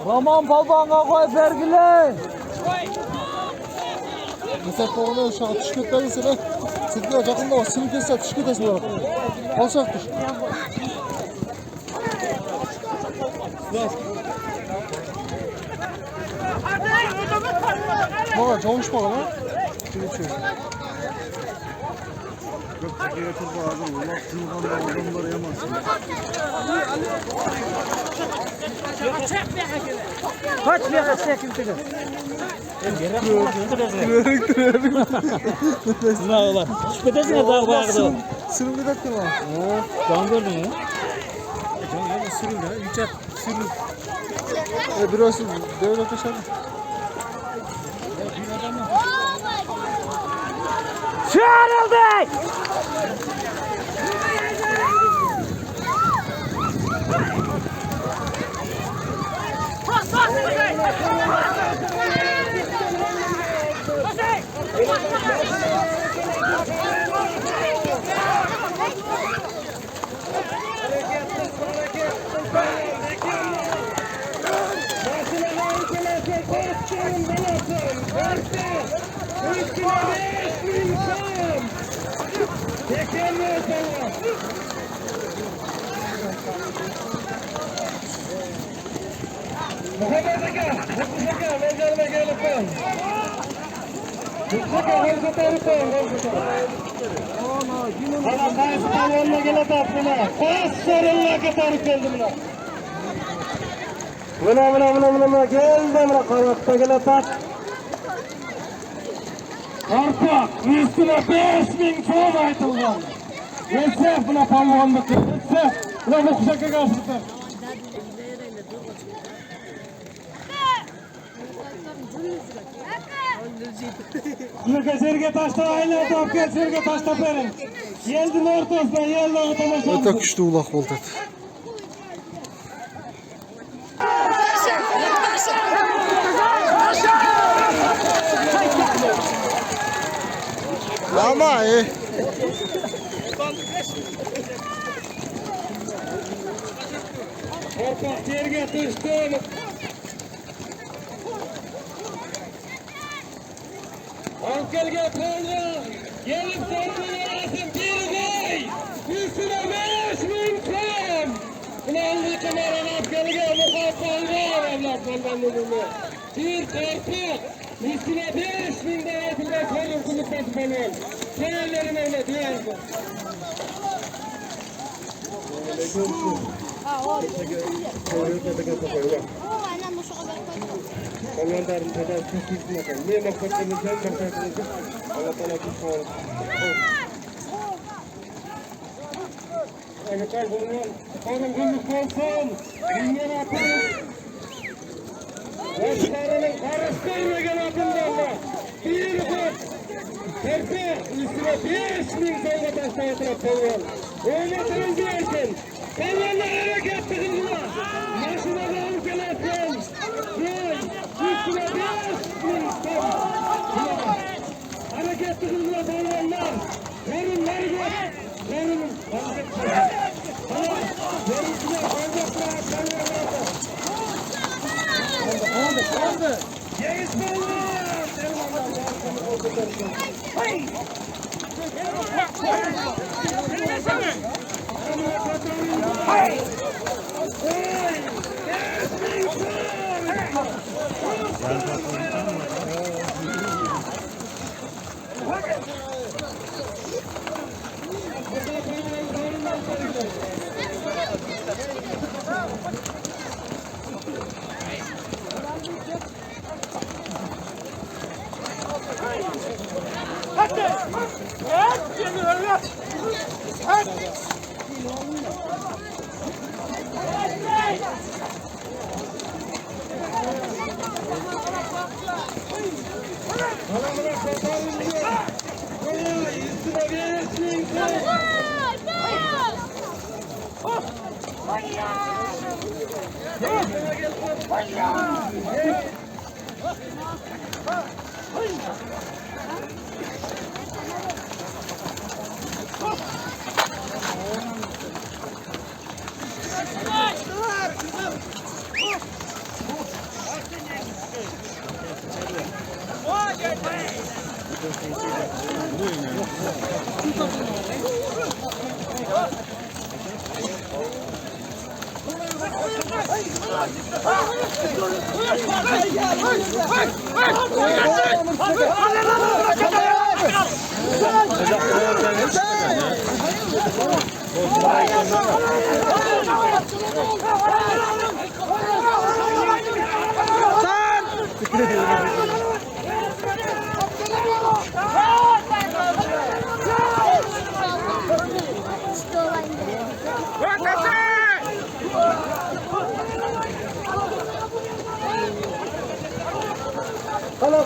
Roman balbanga koy vergile. Mesela onu şu an tüşketlerin sana Sıdkıya yakında o sinir kesse tüşketesin olarak. Alçaktır. Bana çalışma lan. Şimdi içiyorsun. Yok tekeye turba adam. Allah tırganda adamları yemezsin. Kaç bir kaçacak kimse. Ne ola? Şüphedesine daha bağırdı. Sırım bir dakika var. Can gördün ya. Biraz devlet aşağı. Çağrıldı! Muhammed aka, Muhammed aka, mezarına gelip ben. Muhammed aka, hızlı tarif ben, hızlı tarif. Bana kayısı tavanına gelip at buna. Kayıs sarılına tarif geldi buna. Buna geldi buna, kayakta gelip at. Arpa, üstüne 5000 soğuk aytılgan. Yetsef buna palvanlık, yetsef. Buna Muhammed aka karşılıklar. Serge taşta aylar top gel, Serge taşta verin. Yeldin ortasına, yeldin ortasına. Öte küştü ulak oldu. Ama iyi. Orta Serge düştü. Ankara'ya koydu. Gelip sonunu yarasın bir gol. Üstüne 5000 ton. Ulanlı kameran Ankara'ya muhabbal var evlatlardan bunu. Bir korku. Üstüne 5000 devletinde koyun kulüp basmanın. Senelerine öyle duyardı. Onlardan kadar kesinlikle bakın. Ne maksadınızdan maksadınızı Allah Teala kutlu evet, onun günlük olsun. Dünyaya atın. Yaşlarının karıştırmayan adımlarla bir gün terfi üstüne 5000 dolar taşlayatına koyuyor. Oynatıcı için kanallar hareket kılınma. Yaşına bağlı kelasın. Üstüne 5000 dolar. Hareket kılınma kanallar. Yarınlar yok. Yarının hareket kılınma. Yarısına oynatıcı kanallar. Oldu. Yes,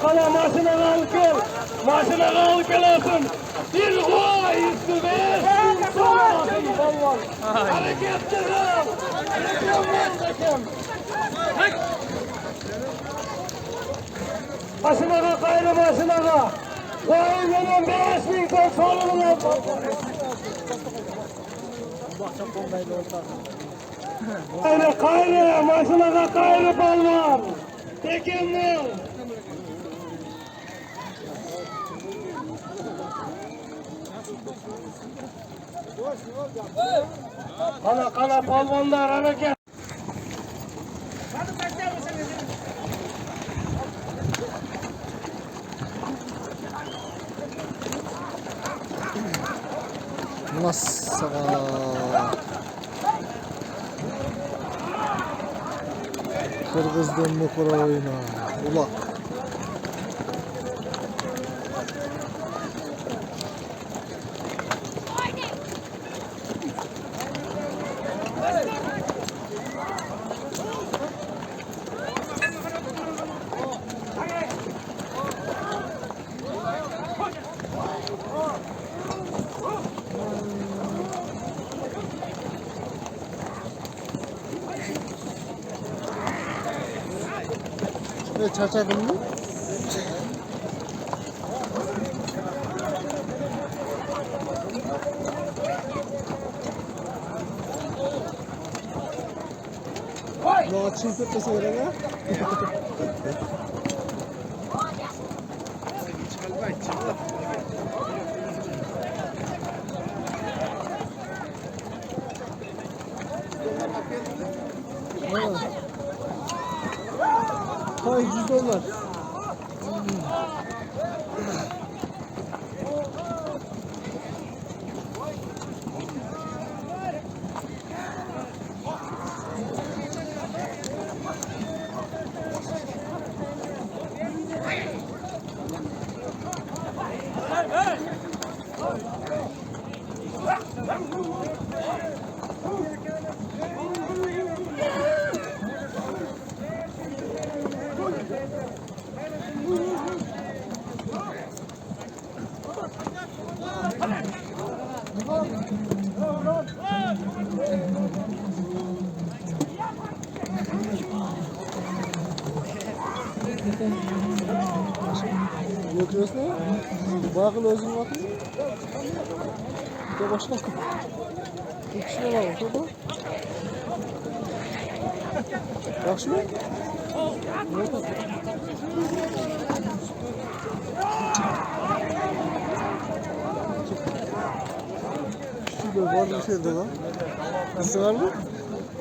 Kala maşına alıp gel. Maşına alıp gel olsun. Bir gol üstüne. Hareket kızım. Maşına gayrı maşına. Vay benim 5000 ton sorunum yok. Kayre maşına kayre bal var. Tekin var. Kana palvanlar hareket. Nasıl? Kırgız'dan Mokora oyuna. Ulak. Ne çarçadın mı? Ne açayım tepesi öyle ya? Hay $100. Yok diyorsun ya? Bakın özün bakın. Bir de başka. Bir kişi var mı? Şurada. Bak şuraya. Ne oldu? Şurada var bir şeyde lan. Sığar mı?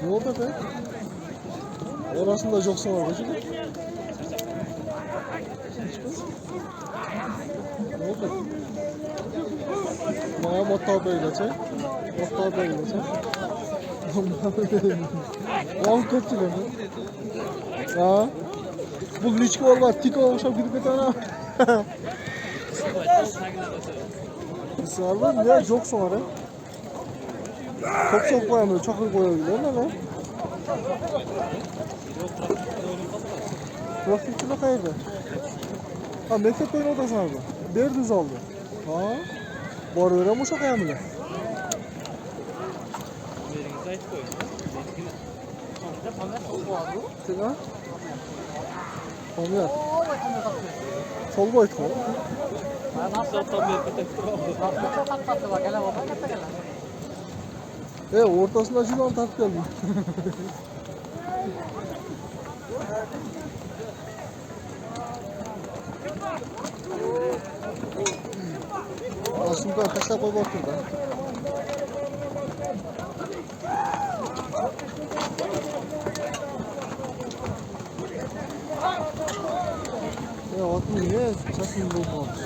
Ne oldu be? Orasında çok sığar. Şurada. Ne oldu? Bana motor böyle çek. Motor böyle çek. Lan kötüler mi? Ha? Bu liçki var, tik olmuşam gidip bir tane. Sığar mı? Ne? Çok sonra. Çok koyamıyor, çakır koyabiliyor ne lan? Praktikçi bak hayırdır? Ha mektep oyun odası abi. Bir düz aldı. Ha? Var öyle mi uşak ayağımıyla? Tega? Pamir. Sol boyut mu? Ortasında şuradan tart geldi. Aslında arkadaşlar koy bakıyor da. Ya atın niye çasını bulmamış?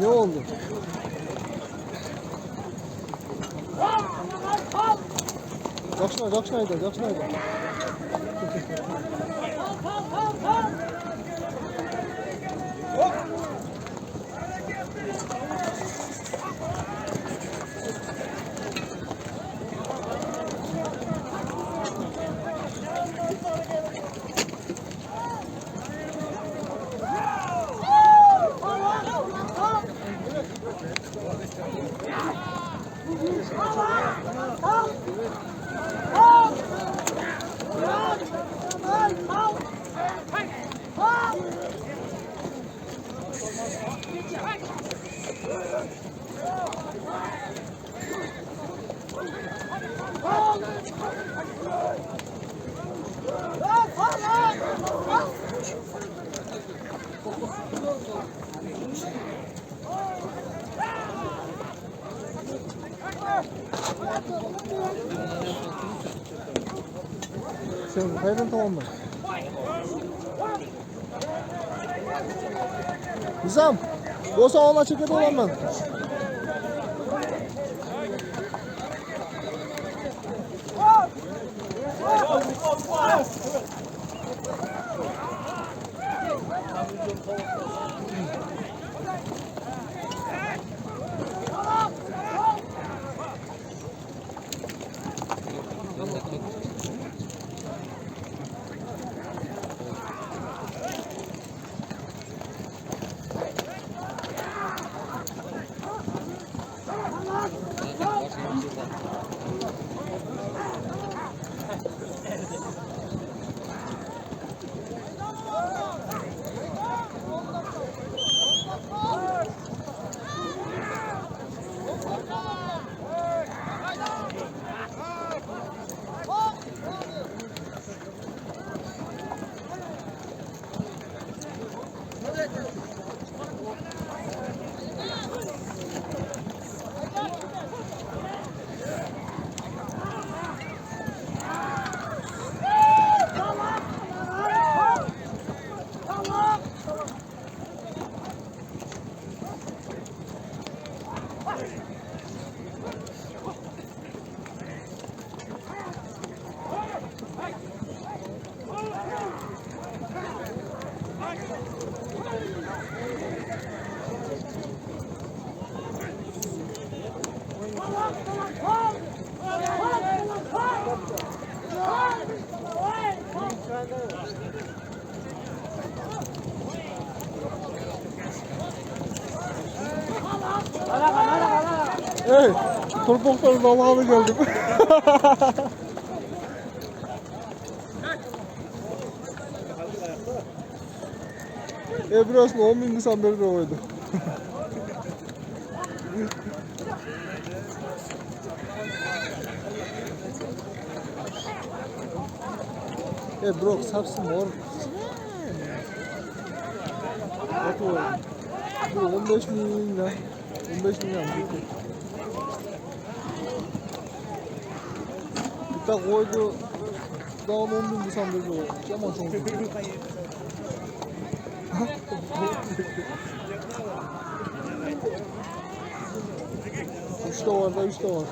Ne oldu? Jakşnaydı. Sen hayran tamamla. Nizam, olsa ona çeketi olan ben. Hey, torpakların dalağına geldim. Burasını 10.000 Nisan beri de oydu. Bro, sapsın mor. Bak o. Bu 15 milyon lira. 15 milyon bitti. Bir tane koydu. Daha 10.000 Nisan beri de oydu. Ama çok iyi. Üçte var da üçte var.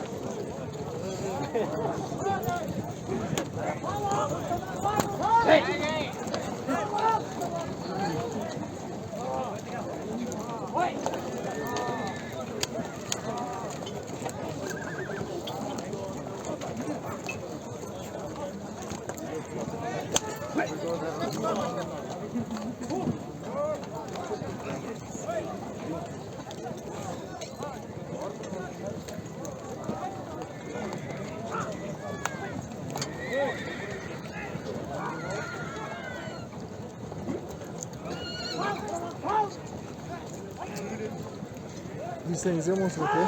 Bilseniz ya Monsurat'ı.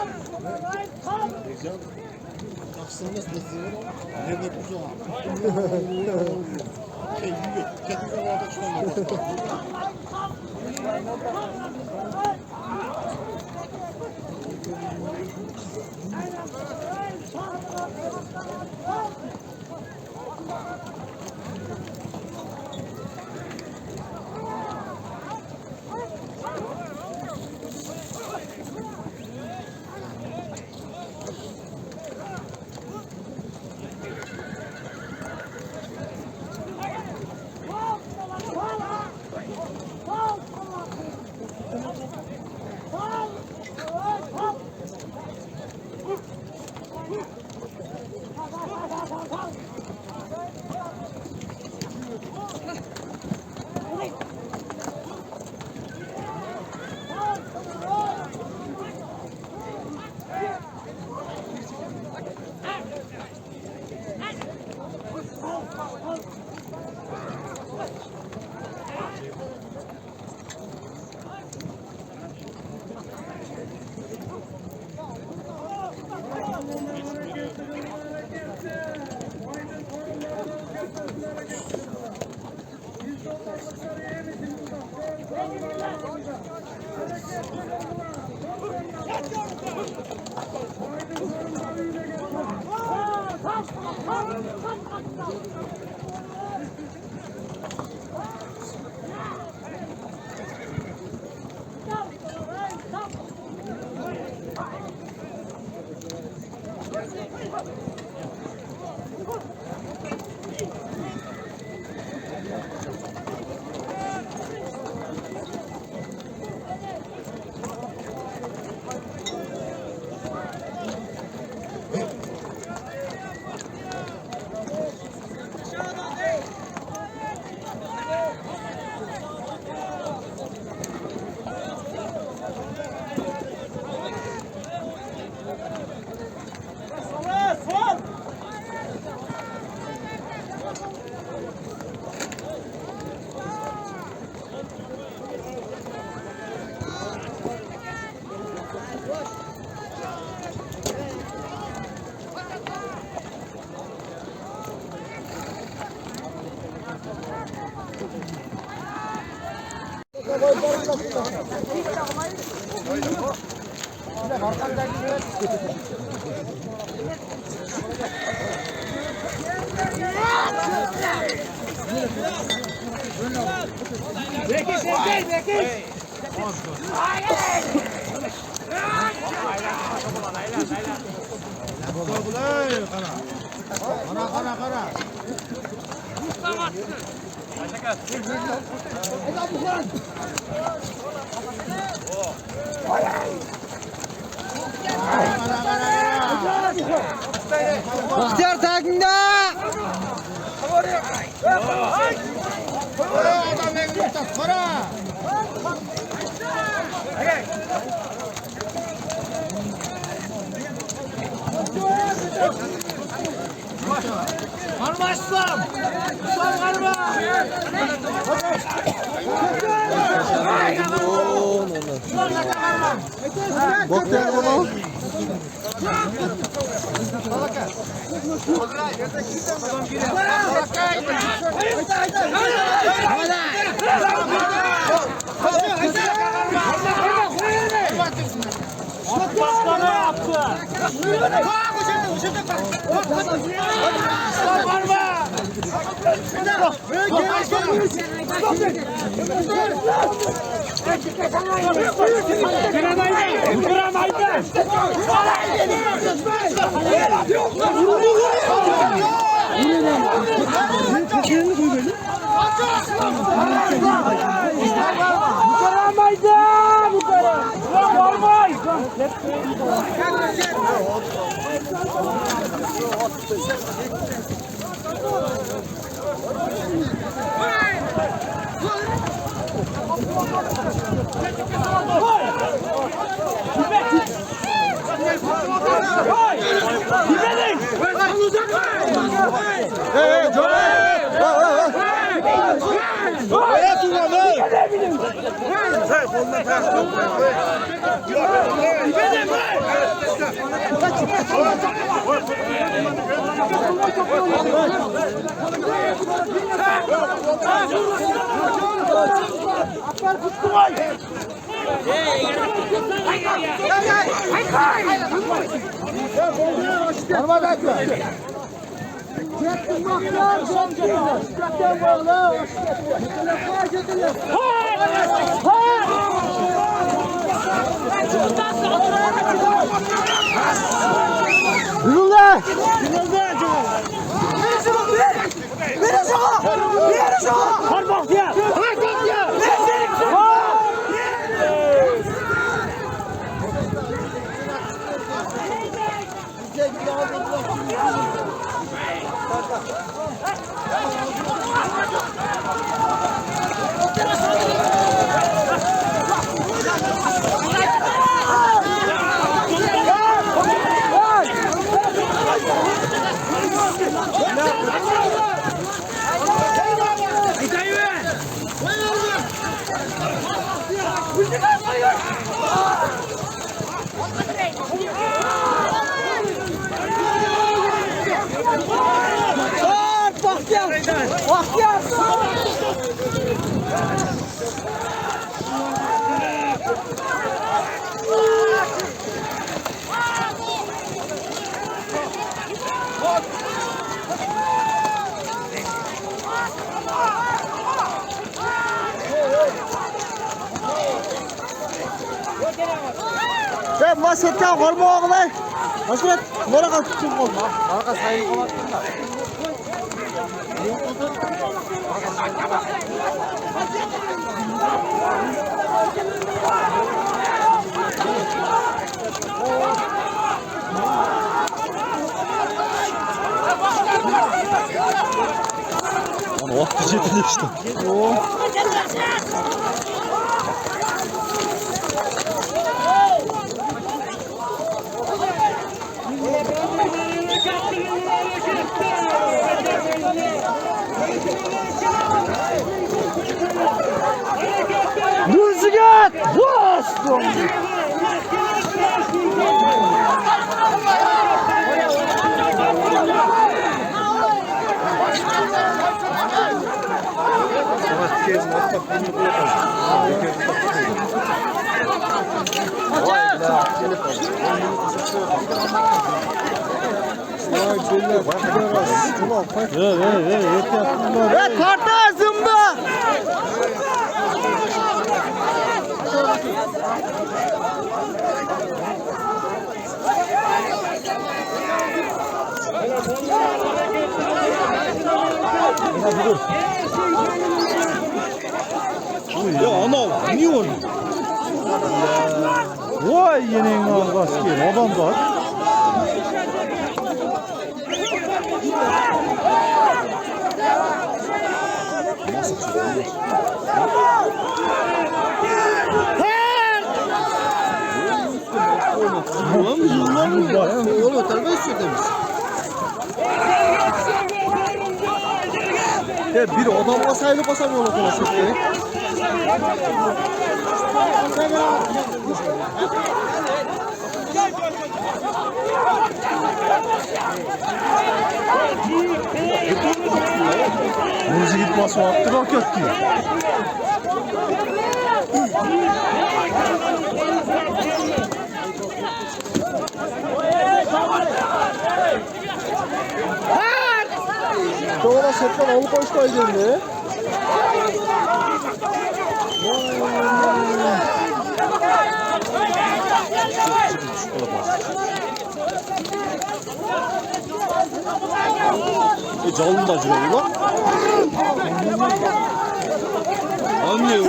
Aslında nasıl? Ne bakıyorsun abi? Şey gibi. Kesinlikle bu arada çıkamıyor. Bahtiyar takimde. Bahtiyar bunu. Sen basketten korma oğlum. Basket, nereye tutun oğlum? Arka sayın kovattın da. Oh, diyecektin işte. Oh. Müzikat! Boston! kezini atlap bunu koyalım. Vay beyler, gideraz. Ulan kaç. Yeter bunlar. Karta zımba. Ya ana niye oldu? Vay yeneğin ağzı ki adam var. Oğlum terbiyesiz demiş. Ya bir adam basaylı basamıyor okula sıktı. Muzi gitmesi attı roket diyor. Doğru setler alıp hoş koyduğunda. Canlı da acıyor ulan. Anlıyor.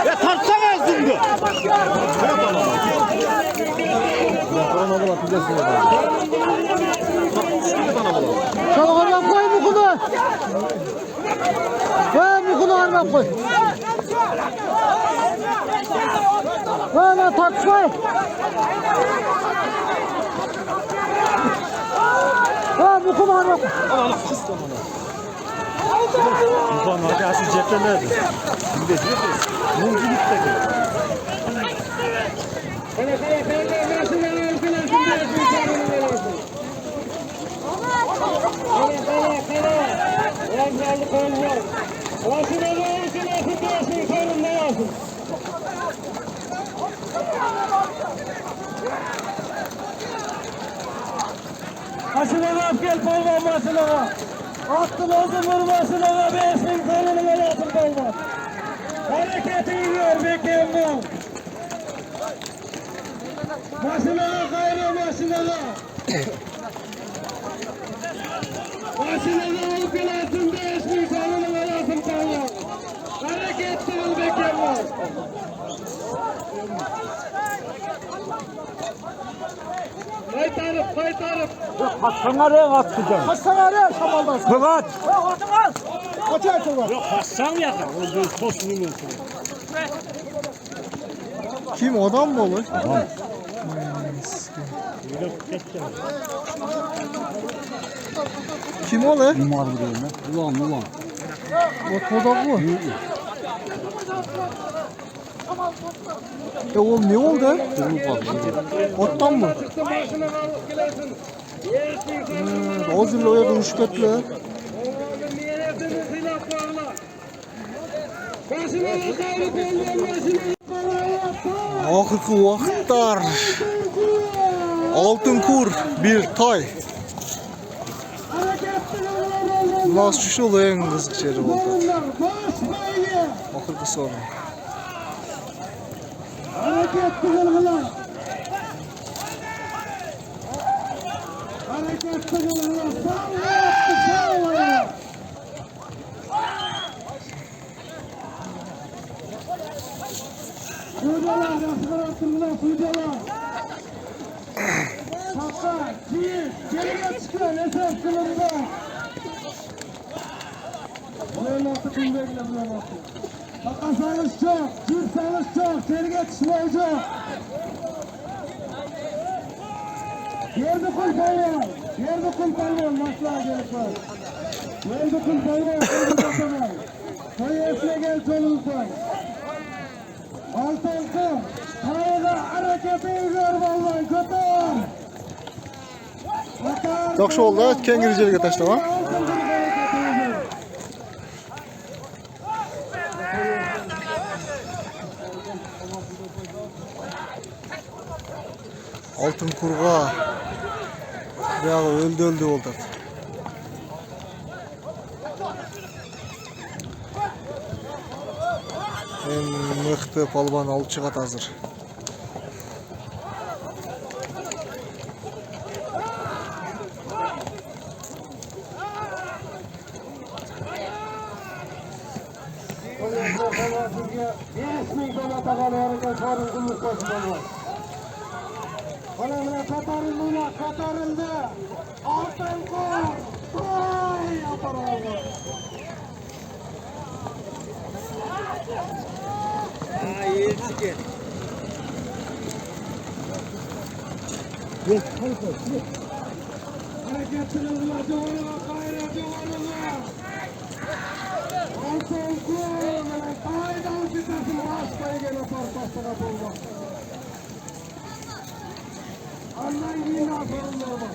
Ya tartsana ağzını. Çabuk arma koy bu kulu. Koy bu kulu arma koy. Koy tartışmayın. Koy bu kulu arma koy. Ulan hadi asıl cepte nerede? Şimdi de diyor ki, Muzi gitti. Başına gel polvan başına. Attı lazım vurmasına 5000 konunun alasın polvan. Hareketi yiyor Bekem'den. Başına gayrı başına. Başına alıp gelasın 5000 konunun alasın polvan. Hareketli ol Bekem'den. Kaytarıp. Hasan araya atacağım. Hasan araya şamaldan. Kıvat. Kaç ay var? Yok Hasan yakın. O da tosun olsun. Kim adam mı olur? Kim olur? Ulan. Otoda bu. Oğlum ne oldu? Ottan mı? Ağzıyla oya dönüşketli. Ahırkı vaxtlar. Altın kur bir tay. Nasıl şu oluyor en kızık şeyi oldu. Ahırkı sonra. Hareketli kılgılar. Hareketli kılgılar. Sağ Sucalar, yaşlar altında sucalar. Şaka, çiğ, geriye çıkıyor, esas kılında. Böyle nasıl kılında bile bulamazsın. Bakasanız çok, çırsanız çok, geriye çıkmayı çok. Yerde kul paylan, yerde kul paylan, maçlar gerek var. Yerde kul paylan, kul basamay. Soyesine gel solunsan. Altın kıl, hayda hareketi izler Yaxşı oldu, kengiricilikə taşlama. Altın kurğa. Bayağı öldü oldu. En mıhtı palban alıp çıkat hazır. Katarıldı. Altın kol. Vay yaparım. Hareketlenirler, doğrular, gayret doğrular. Altın kol. Kaydan çıkarsın. Başkayı gene parçasına bulmak. Allah'ın yine sorunları var.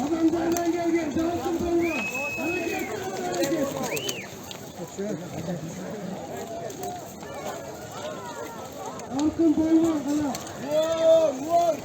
Adam nereden gel. Dağıtın dolma. Hareket. Altın dolma. Vur.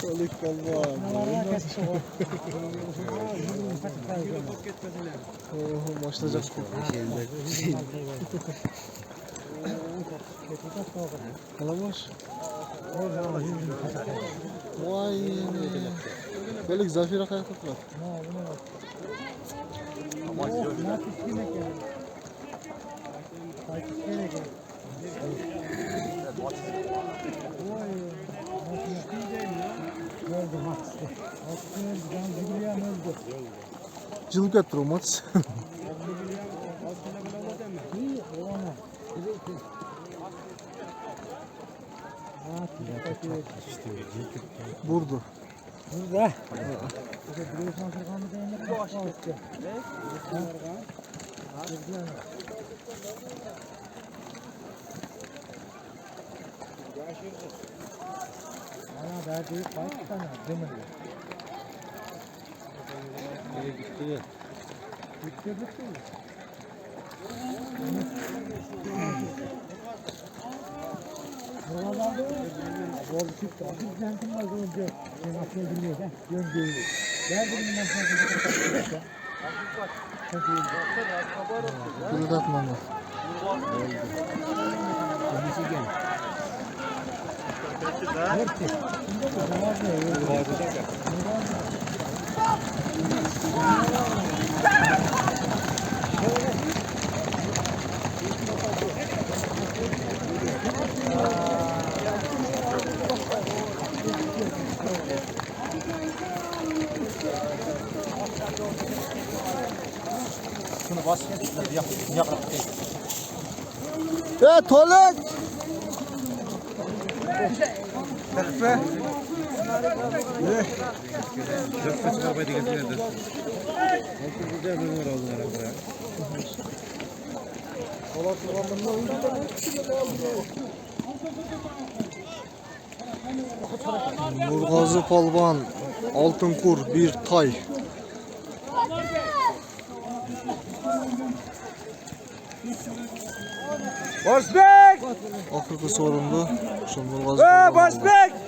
Solik palban. Başlayacak. Kalabaş. Vay. Böyle Zafira kayaklıklar. Cılık ettiriyor maç. Vurdu. Burada. Kırık atmam var. Tuvalet! Nurgazı Palban, Altın Kur, bir tay. Başbek! Akırkı sorundu. Şu Nurgazı Palban. Başbek!